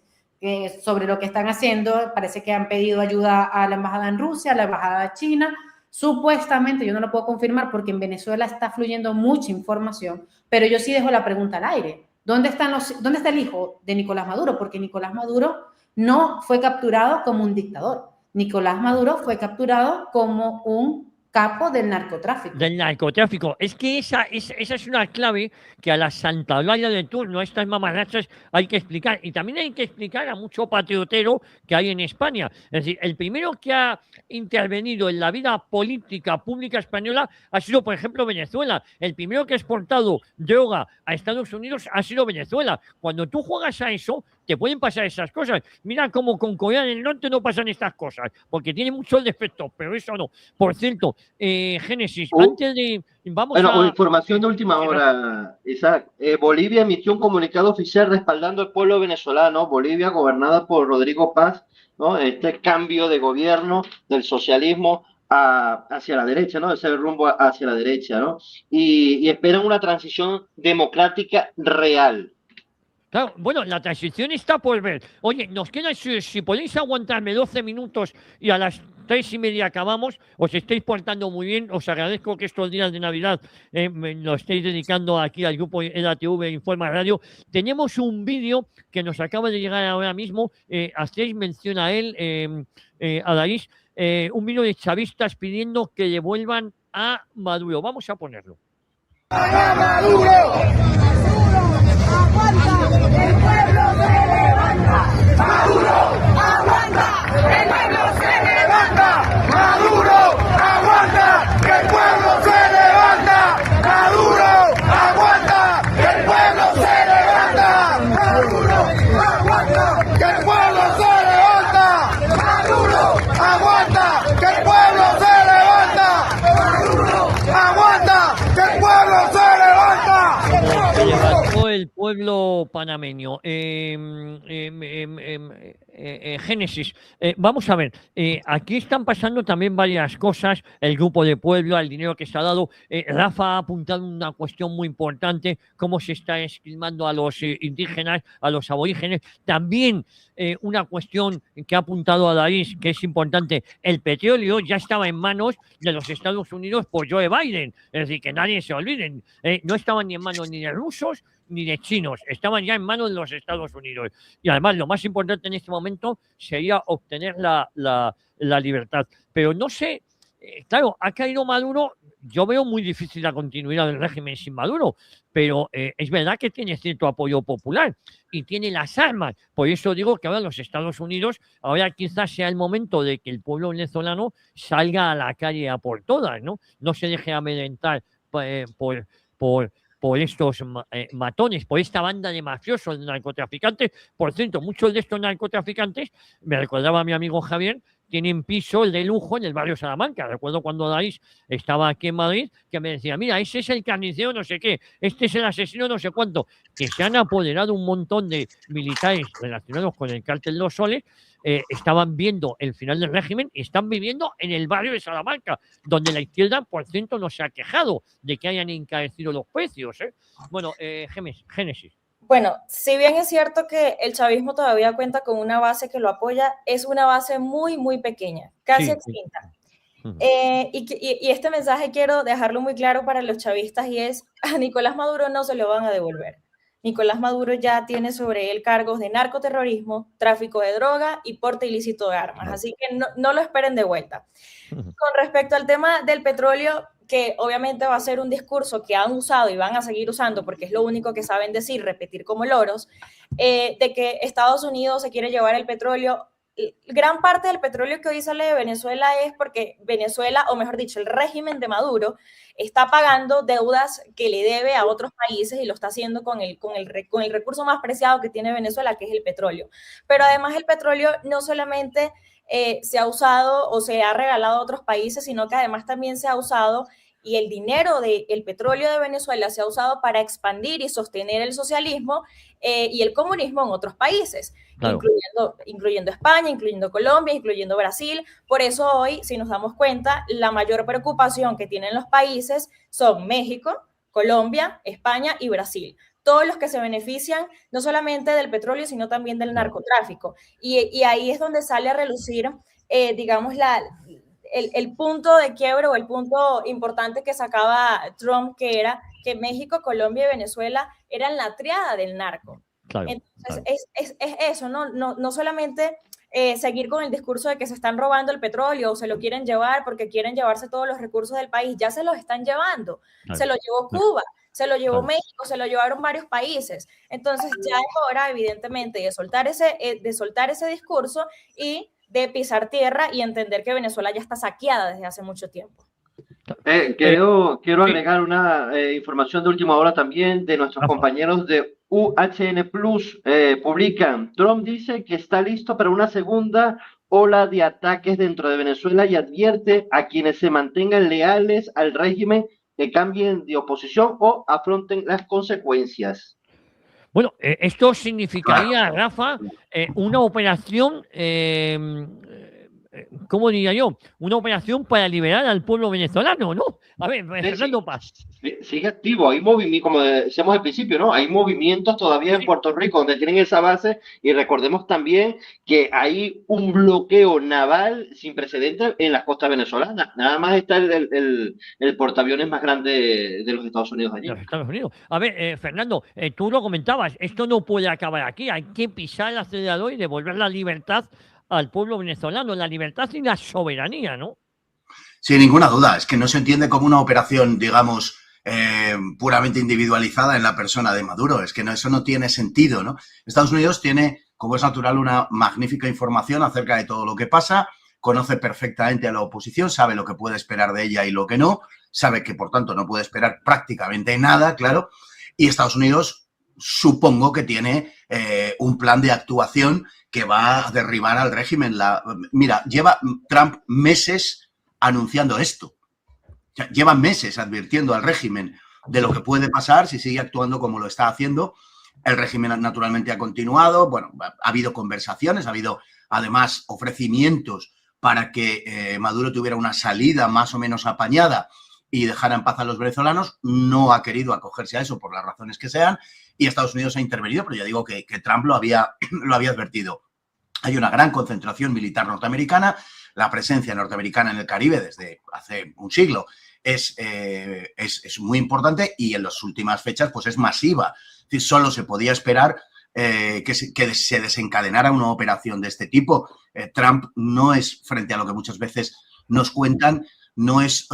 sobre lo que están haciendo. Parece que han pedido ayuda a la embajada en Rusia, a la embajada china. Supuestamente, yo no lo puedo confirmar porque en Venezuela está fluyendo mucha información, pero yo sí dejo la pregunta al aire. ¿Dónde está el hijo de Nicolás Maduro? Porque Nicolás Maduro no fue capturado como un dictador. Nicolás Maduro fue capturado como un capo del narcotráfico. Del narcotráfico. Es que esa es una clave que a la Santa Olaya de turno, a estas mamarrachas, hay que explicar. Y también hay que explicar a mucho patriotero que hay en España. Es decir, el primero que ha intervenido en la vida política pública española ha sido, por ejemplo, Venezuela. El primero que ha exportado droga a Estados Unidos ha sido Venezuela. Cuando tú juegas a eso, te pueden pasar esas cosas. Mira cómo con Corea del Norte no pasan estas cosas, porque tiene muchos defectos, pero eso no. Por cierto, Génesis, antes de... Información de última hora, Isaac. Bolivia emitió un comunicado oficial respaldando al pueblo venezolano. Bolivia, gobernada por Rodrigo Paz, ¿no? Este cambio de gobierno del socialismo hacia la derecha, ¿no? Ese rumbo hacia la derecha, ¿no? Y esperan una transición democrática real. Claro, bueno, la transición está por ver. Oye, nos queda, si podéis aguantarme 12 minutos y a las 3:30 acabamos, os estáis portando muy bien, os agradezco que estos días de Navidad lo estéis dedicando aquí al grupo LATV Informa Radio. Tenemos un vídeo que nos acaba de llegar ahora mismo, hacéis mención a él, a Daís, un vídeo de chavistas pidiendo que devuelvan a Maduro. Vamos a ponerlo. ¡Maduro! ¡Aguanta! ¡El pueblo se levanta! ¡Maduro! ¡Aguanta! ¡El pueblo se levanta! ¡Maduro! ¡Aguanta! ¡Que el pueblo se levanta! ¡Maduro! ¡Aguanta! ¡Que el pueblo se levanta! ¡Maduro! ¡Aguanta! ¡Que el pueblo se levanta! ¡Maduro! ¡Aguanta! ¡Que el pueblo se levanta! ¡Maduro! ¡Aguanta! ¡Que el pueblo se levanta! Se levantó el pueblo panameño. Génesis, vamos a ver, aquí están pasando también varias cosas, el grupo de pueblo, el dinero que se ha dado. Rafa ha apuntado una cuestión muy importante, cómo se está esquilmando a los indígenas, a los aborígenes. También una cuestión que ha apuntado a Daís, que es importante, el petróleo ya estaba en manos de los Estados Unidos por Joe Biden, es decir, que nadie se olviden, no estaban ni en manos ni de rusos ni de chinos, estaban ya en manos de los Estados Unidos. Y además lo más importante en este momento sería obtener la libertad. Pero no sé claro, ha caído Maduro. Yo veo muy difícil la continuidad del régimen sin Maduro, pero es verdad que tiene cierto apoyo popular y tiene las armas. Por eso digo que ahora los Estados Unidos, ahora quizás sea el momento de que el pueblo venezolano salga a la calle a por todas, ¿no? No se deje amedrentar por estos matones, por esta banda de mafiosos, de narcotraficantes. Por cierto, muchos de estos narcotraficantes, me recordaba a mi amigo Javier, tienen pisos de lujo en el barrio Salamanca. Recuerdo cuando Daís estaba aquí en Madrid, que me decía, mira, ese es el carnicero no sé qué, este es el asesino no sé cuánto, que se han apoderado un montón de militares relacionados con el cártel Los Soles, estaban viendo el final del régimen y están viviendo en el barrio de Salamanca, donde la izquierda, por cierto, no se ha quejado de que hayan encarecido los precios. Bueno, Génesis. Bueno, si bien es cierto que el chavismo todavía cuenta con una base que lo apoya, es una base muy, muy pequeña, casi extinta. Y este mensaje quiero dejarlo muy claro para los chavistas y es, a Nicolás Maduro no se lo van a devolver. Nicolás Maduro ya tiene sobre él cargos de narcoterrorismo, tráfico de droga y porte ilícito de armas, así que no lo esperen de vuelta. Con respecto al tema del petróleo, que obviamente va a ser un discurso que han usado y van a seguir usando porque es lo único que saben decir, repetir como loros, de que Estados Unidos se quiere llevar el petróleo. Gran parte del petróleo que hoy sale de Venezuela es porque Venezuela, o mejor dicho, el régimen de Maduro está pagando deudas que le debe a otros países y lo está haciendo con el recurso más preciado que tiene Venezuela, que es el petróleo. Pero además el petróleo no solamente se ha usado o se ha regalado a otros países, sino que además también se ha usado y el dinero del petróleo de Venezuela se ha usado para expandir y sostener el socialismo y el comunismo en otros países, claro, incluyendo España, incluyendo Colombia, incluyendo Brasil. Por eso hoy, si nos damos cuenta, la mayor preocupación que tienen los países son México, Colombia, España y Brasil. Todos los que se benefician no solamente del petróleo, sino también del narcotráfico. Y ahí es donde sale a relucir, digamos, el punto de quiebre o el punto importante que sacaba Trump, que era que México, Colombia y Venezuela eran la triada del narco. Claro, entonces, claro. Es eso, no solamente seguir con el discurso de que se están robando el petróleo o se lo quieren llevar porque quieren llevarse todos los recursos del país, ya se los están llevando. Claro. Se lo llevó Cuba, se lo llevó México, se lo llevaron varios países. Entonces ya es hora, evidentemente, de soltar ese discurso y de pisar tierra y entender que Venezuela ya está saqueada desde hace mucho tiempo. Quiero agregar una información de última hora también de nuestros compañeros de UHN Plus. Publican, Trump dice que está listo para una segunda ola de ataques dentro de Venezuela y advierte a quienes se mantengan leales al régimen que cambien de oposición o afronten las consecuencias. Bueno, esto significaría, Rafa, una operación, ¿cómo diría yo? Una operación para liberar al pueblo venezolano, ¿no? A ver, Fernando Paz. Sigue activo, hay movimientos, como decíamos al principio, ¿no? Hay movimientos todavía en Puerto Rico donde tienen esa base y recordemos también que hay un bloqueo naval sin precedentes en las costas venezolanas. Nada más está el portaaviones más grande de los Estados Unidos allí. Los Estados Unidos. A ver, Fernando, tú lo comentabas, esto no puede acabar aquí, hay que pisar el acelerador y devolver la libertad al pueblo venezolano, la libertad y la soberanía, ¿no? Sin ninguna duda, es que no se entiende como una operación, digamos, puramente individualizada en la persona de Maduro, es que eso no tiene sentido, ¿no? Estados Unidos tiene, como es natural, una magnífica información acerca de todo lo que pasa, conoce perfectamente a la oposición, sabe lo que puede esperar de ella y lo que no, sabe que, por tanto, no puede esperar prácticamente nada, claro, y Estados Unidos supongo que tiene un plan de actuación que va a derribar al régimen. Mira, lleva Trump meses anunciando esto. Lleva meses advirtiendo al régimen de lo que puede pasar si sigue actuando como lo está haciendo. El régimen naturalmente ha continuado. Bueno, ha habido conversaciones, ha habido además ofrecimientos para que Maduro tuviera una salida más o menos apañada y dejara en paz a los venezolanos. No ha querido acogerse a eso por las razones que sean y Estados Unidos ha intervenido, pero ya digo que Trump lo había advertido. Hay una gran concentración militar norteamericana, la presencia norteamericana en el Caribe desde hace un siglo es muy importante y en las últimas fechas pues es masiva. Es decir, solo se podía esperar que se desencadenara una operación de este tipo. Trump no es, frente a lo que muchas veces nos cuentan, no es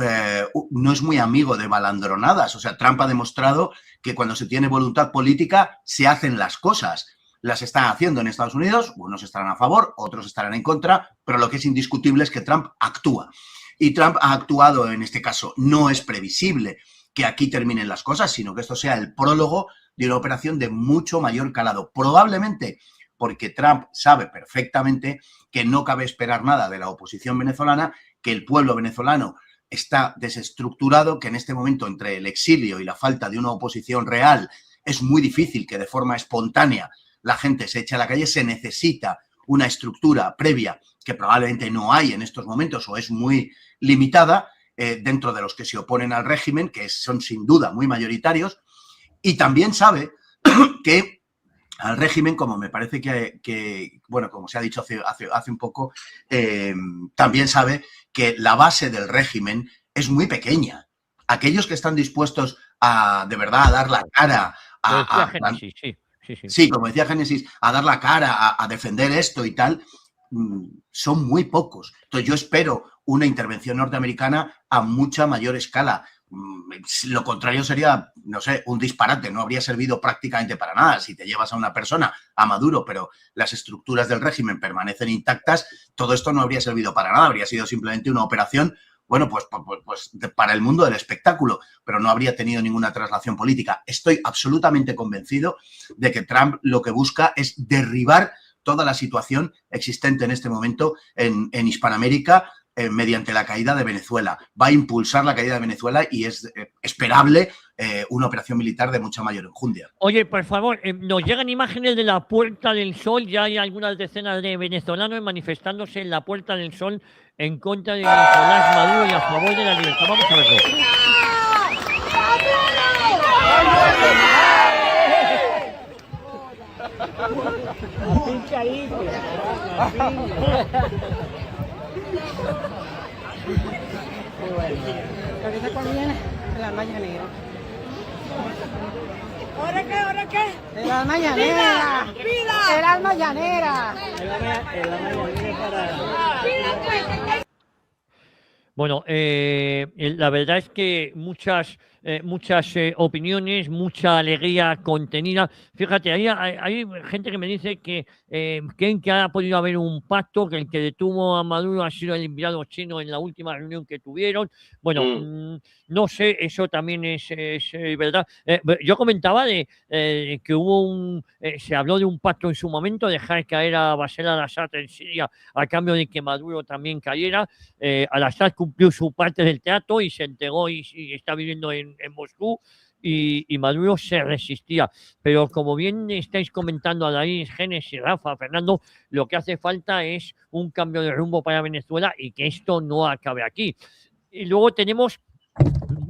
muy amigo de balandronadas. O sea, Trump ha demostrado que cuando se tiene voluntad política se hacen las cosas. Las están haciendo en Estados Unidos, unos estarán a favor, otros estarán en contra, pero lo que es indiscutible es que Trump actúa. Y Trump ha actuado en este caso. No es previsible que aquí terminen las cosas, sino que esto sea el prólogo de una operación de mucho mayor calado. Probablemente porque Trump sabe perfectamente que no cabe esperar nada de la oposición venezolana, que el pueblo venezolano está desestructurado, que en este momento entre el exilio y la falta de una oposición real es muy difícil que de forma espontánea la gente se eche a la calle. Se necesita una estructura previa que probablemente no hay en estos momentos o es muy limitada dentro de los que se oponen al régimen, que son sin duda muy mayoritarios, y también sabe que al régimen, como me parece que bueno, como se ha dicho hace un poco, también sabe que la base del régimen es muy pequeña. Aquellos que están dispuestos a, de verdad, a dar la cara, sí, como decía Génesis, a dar la cara, a defender esto y tal, son muy pocos. Entonces yo espero una intervención norteamericana a mucha mayor escala. Lo contrario sería, no sé, un disparate, no habría servido prácticamente para nada. Si te llevas a una persona, a Maduro, pero las estructuras del régimen permanecen intactas, todo esto no habría servido para nada, habría sido simplemente una operación, bueno, pues para el mundo del espectáculo, pero no habría tenido ninguna traslación política. Estoy absolutamente convencido de que Trump lo que busca es derribar toda la situación existente en este momento en Hispanoamérica, mediante la caída de Venezuela. Va a impulsar la caída de Venezuela y es esperable una operación militar de mucha mayor enjundia. Oye, por favor, nos llegan imágenes de la Puerta del Sol. Ya hay algunas decenas de venezolanos manifestándose en la Puerta del Sol en contra de Nicolás Maduro y a favor de la libertad. Vamos a verlo. ¿Ahorita cuál viene? De la mañanera. ¿Ahora qué? De la mañanera. De la mañanera. Bueno, la verdad es que muchas opiniones, mucha alegría contenida. Fíjate, hay gente que me dice que creen que ha podido haber un pacto, que el que detuvo a Maduro ha sido el enviado chino en la última reunión que tuvieron. Bueno, no sé, eso también es verdad. Yo comentaba de que hubo se habló de un pacto en su momento, dejar caer a Bashar al-Assad en Siria a cambio de que Maduro también cayera. Al-Assad cumplió su parte del trato y se entregó y está viviendo en Moscú, y Maduro se resistía. Pero como bien estáis comentando, Adair, Génesis, Rafa, Fernando, lo que hace falta es un cambio de rumbo para Venezuela y que esto no acabe aquí. Y luego tenemos...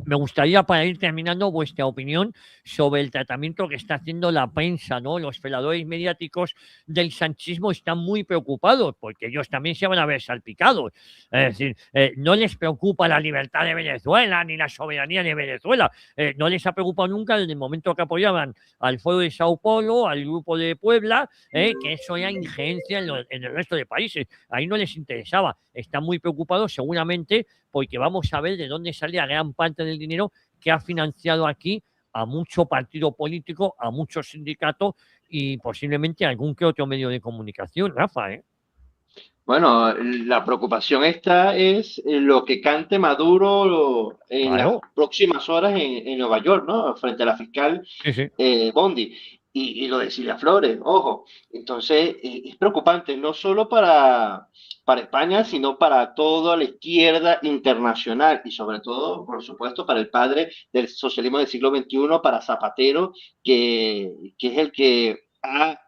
Me gustaría, para ir terminando, vuestra opinión sobre el tratamiento que está haciendo la prensa, ¿no? Los feladores mediáticos del sanchismo están muy preocupados porque ellos también se van a ver salpicados. Es decir, no les preocupa la libertad de Venezuela ni la soberanía de Venezuela. No les ha preocupado nunca desde el momento que apoyaban al Foro de Sao Paulo, al Grupo de Puebla, que eso era injerencia en el resto de países. Ahí no les interesaba. Están muy preocupados seguramente porque vamos a ver de dónde sale a gran parte del dinero que ha financiado aquí a mucho partido político, a muchos sindicatos y posiblemente a algún que otro medio de comunicación, Rafa, ¿eh? Bueno, la preocupación esta es lo que cante Maduro en las próximas horas en Nueva York, ¿no? Frente a la fiscal Bondi. Y lo de Cilia Flores, ojo. Entonces, es preocupante, no solo para España, sino para toda la izquierda internacional y sobre todo, por supuesto, para el padre del socialismo del siglo XXI, para Zapatero, que es el que ha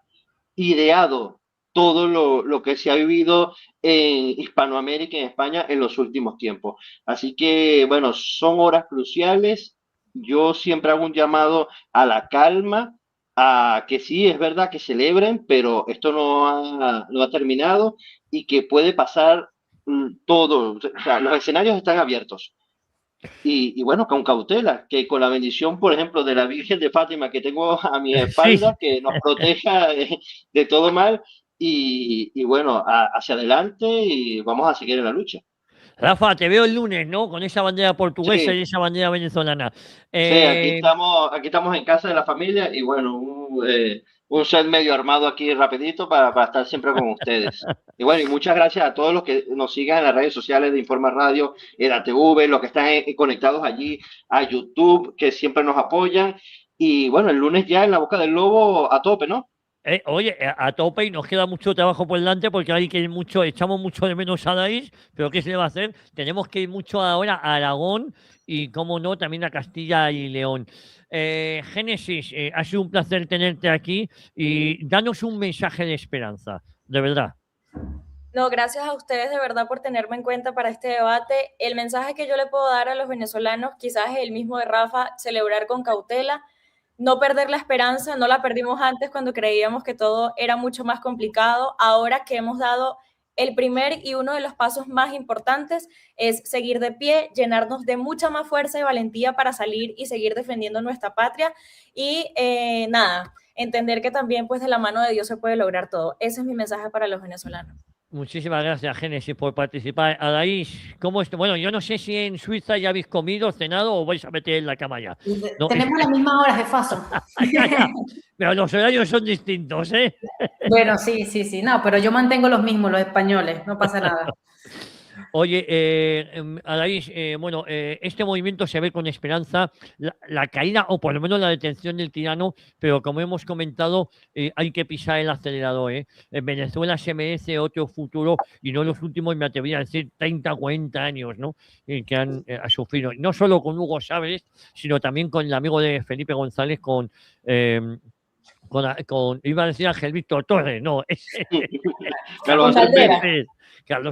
ideado todo lo que se ha vivido en Hispanoamérica y en España en los últimos tiempos. Así que, bueno, son horas cruciales. Yo siempre hago un llamado a la calma, a que sí, es verdad que celebren, pero esto no ha terminado y que puede pasar todo. O sea, los escenarios están abiertos. Y bueno, con cautela, que con la bendición, por ejemplo, de la Virgen de Fátima que tengo a mi espalda, que nos proteja de todo mal y bueno, hacia adelante y vamos a seguir en la lucha. Rafa, te veo el lunes, ¿no? Con esa bandera portuguesa Sí. y esa bandera venezolana. Sí, aquí estamos en casa de la familia y bueno, un set medio armado aquí rapidito para estar siempre con ustedes. Y bueno, y muchas gracias a todos los que nos sigan en las redes sociales de Informa Radio, EDATV, los que están conectados allí a YouTube, que siempre nos apoyan. Y bueno, el lunes ya en la Boca del Lobo a tope, ¿no? Oye, a tope y nos queda mucho trabajo por delante porque hay que ir mucho, echamos mucho de menos a Daís, pero ¿qué se le va a hacer? Tenemos que ir mucho ahora a Aragón y, cómo no, también a Castilla y León. Génesis, ha sido un placer tenerte aquí y danos un mensaje de esperanza, de verdad. No, gracias a ustedes de verdad por tenerme en cuenta para este debate. El mensaje que yo le puedo dar a los venezolanos quizás es el mismo de Rafa, celebrar con cautela, no perder la esperanza, no la perdimos antes cuando creíamos que todo era mucho más complicado. Ahora que hemos dado el primer y uno de los pasos más importantes es seguir de pie, llenarnos de mucha más fuerza y valentía para salir y seguir defendiendo nuestra patria y nada, entender que también pues de la mano de Dios se puede lograr todo. Ese es mi mensaje para los venezolanos. Muchísimas gracias, Génesis, por participar. Adaís, ¿cómo está? Bueno, yo no sé si en Suiza ya habéis comido, cenado o vais a meter en la cama ya. No, Tenemos las mismas horas de faso. Pero los horarios son distintos, ¿eh? Bueno, sí. No, pero yo mantengo los mismos, los españoles, no pasa nada. Oye, Adaís, bueno, este movimiento se ve con esperanza, la caída o por lo menos la detención del tirano, pero como hemos comentado, hay que pisar el acelerador. En Venezuela se merece otro futuro y no los últimos, me atrevería a decir, 30, 40 años, ¿no? Que han sufrido, no solo con Hugo Chávez, sino también con el amigo de Felipe González, iba a decir Ángel Víctor Torres, no, Carlos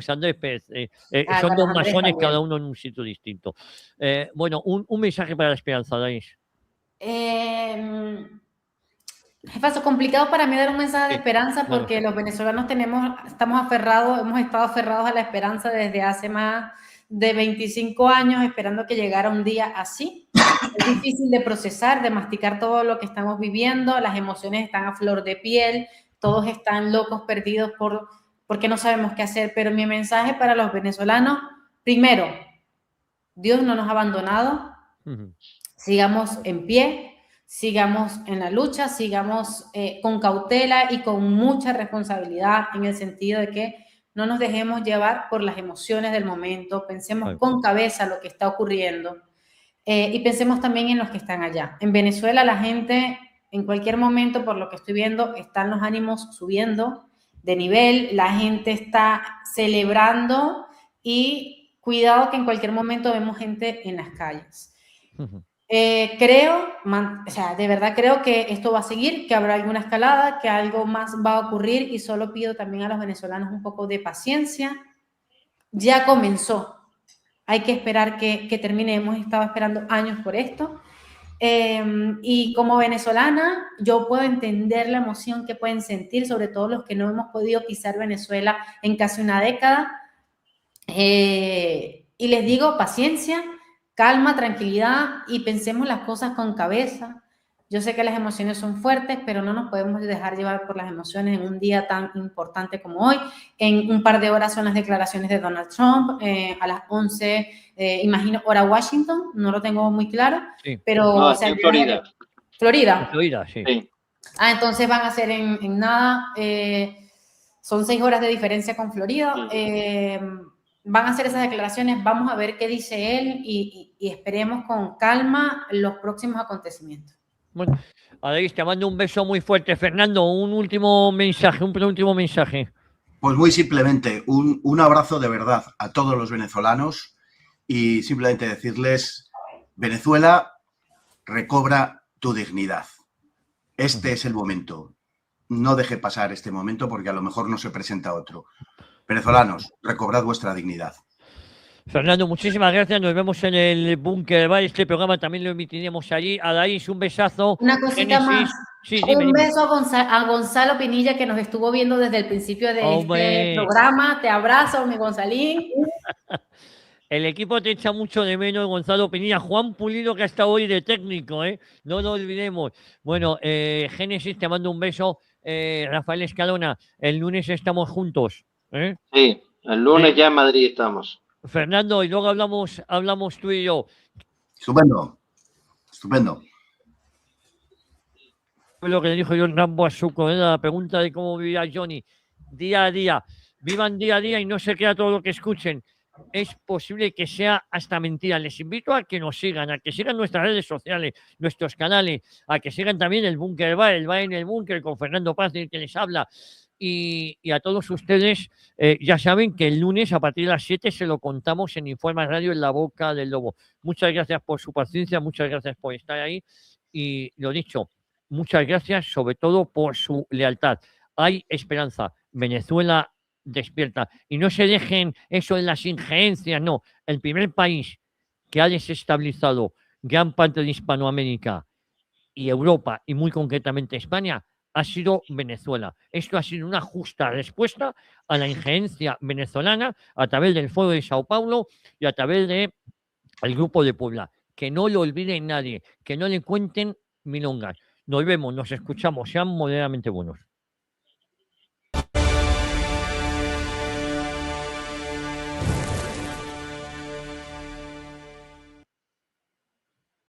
Andrés Pérez. Son dos masones, cada uno en un sitio distinto. Bueno, un mensaje para la esperanza, Daís. Jefazo, complicado para mí dar un mensaje de esperanza porque los venezolanos estamos aferrados, hemos estado aferrados a la esperanza desde hace más de 25 años, esperando que llegara un día así. Es difícil de procesar, de masticar todo lo que estamos viviendo, las emociones están a flor de piel, todos están locos, perdidos porque no sabemos qué hacer, pero mi mensaje para los venezolanos, primero, Dios no nos ha abandonado, sigamos en pie, sigamos en la lucha, sigamos con cautela y con mucha responsabilidad en el sentido de que no nos dejemos llevar por las emociones del momento, pensemos con cabeza lo que está ocurriendo y pensemos también en los que están allá. En Venezuela la gente, en cualquier momento, por lo que estoy viendo, están los ánimos subiendo de nivel, la gente está celebrando y cuidado que en cualquier momento vemos gente en las calles. De verdad creo que esto va a seguir, que habrá alguna escalada, que algo más va a ocurrir y solo pido también a los venezolanos un poco de paciencia. Ya comenzó, hay que esperar que termine, hemos estado esperando años por esto. Y como venezolana, yo puedo entender la emoción que pueden sentir, sobre todo los que no hemos podido pisar Venezuela en casi una década. Y les digo, paciencia, calma, tranquilidad y pensemos las cosas con cabeza. Yo sé que las emociones son fuertes, pero no nos podemos dejar llevar por las emociones en un día tan importante como hoy. En un par de horas son las declaraciones de Donald Trump, a las 11, imagino, hora Washington, no lo tengo muy claro, sí. Pero... No, o sea, en Florida. ¿Florida? En Florida, sí. Entonces van a ser en nada, son 6 horas de diferencia con Florida, van a hacer esas declaraciones, vamos a ver qué dice él y esperemos con calma los próximos acontecimientos. Bueno, Adaís, te mando un beso muy fuerte. Fernando, un último mensaje. Pues muy simplemente, un abrazo de verdad a todos los venezolanos y simplemente decirles, Venezuela, recobra tu dignidad. Este es el momento. No deje pasar este momento porque a lo mejor no se presenta otro. Venezolanos, recobrad vuestra dignidad. Fernando, muchísimas gracias. Nos vemos en el Búnker Bar. Este programa también lo emitiremos allí. Adaís, un besazo. Una cosita más. Sí, un beso a Gonzalo Pinilla, que nos estuvo viendo desde el principio de este programa. Te abrazo, mi Gonzalín. El equipo te echa mucho de menos, Gonzalo Pinilla. Juan Pulido, que ha estado hoy de técnico, no lo olvidemos. Bueno, Génesis, te mando un beso. Rafael Escalona, el lunes estamos juntos. Sí, el lunes ya en Madrid estamos. Fernando, y luego hablamos tú y yo. Estupendo. Estupendo. Lo que le dijo John Rambo a su colega, la pregunta de cómo vivía Johnny día a día. Vivan día a día y no se crea todo lo que escuchen. Es posible que sea hasta mentira. Les invito a que nos sigan, a que sigan nuestras redes sociales, nuestros canales, a que sigan también el Búnker Bar, el Bar en el Búnker con Fernando Paz, del que les habla. Y a todos ustedes, ya saben que el lunes a partir de las 7 se lo contamos en Informa Radio en La Boca del Lobo. Muchas gracias por su paciencia, muchas gracias por estar ahí y lo dicho, muchas gracias sobre todo por su lealtad. Hay esperanza. Venezuela despierta y no se dejen eso de las injerencias, no. El primer país que ha desestabilizado gran parte de Hispanoamérica y Europa y muy concretamente España ha sido Venezuela. Esto ha sido una justa respuesta a la injerencia venezolana a través del Foro de Sao Paulo y a través del Grupo de Puebla. Que no lo olvide nadie, que no le cuenten milongas. Nos vemos, nos escuchamos, sean moderadamente buenos.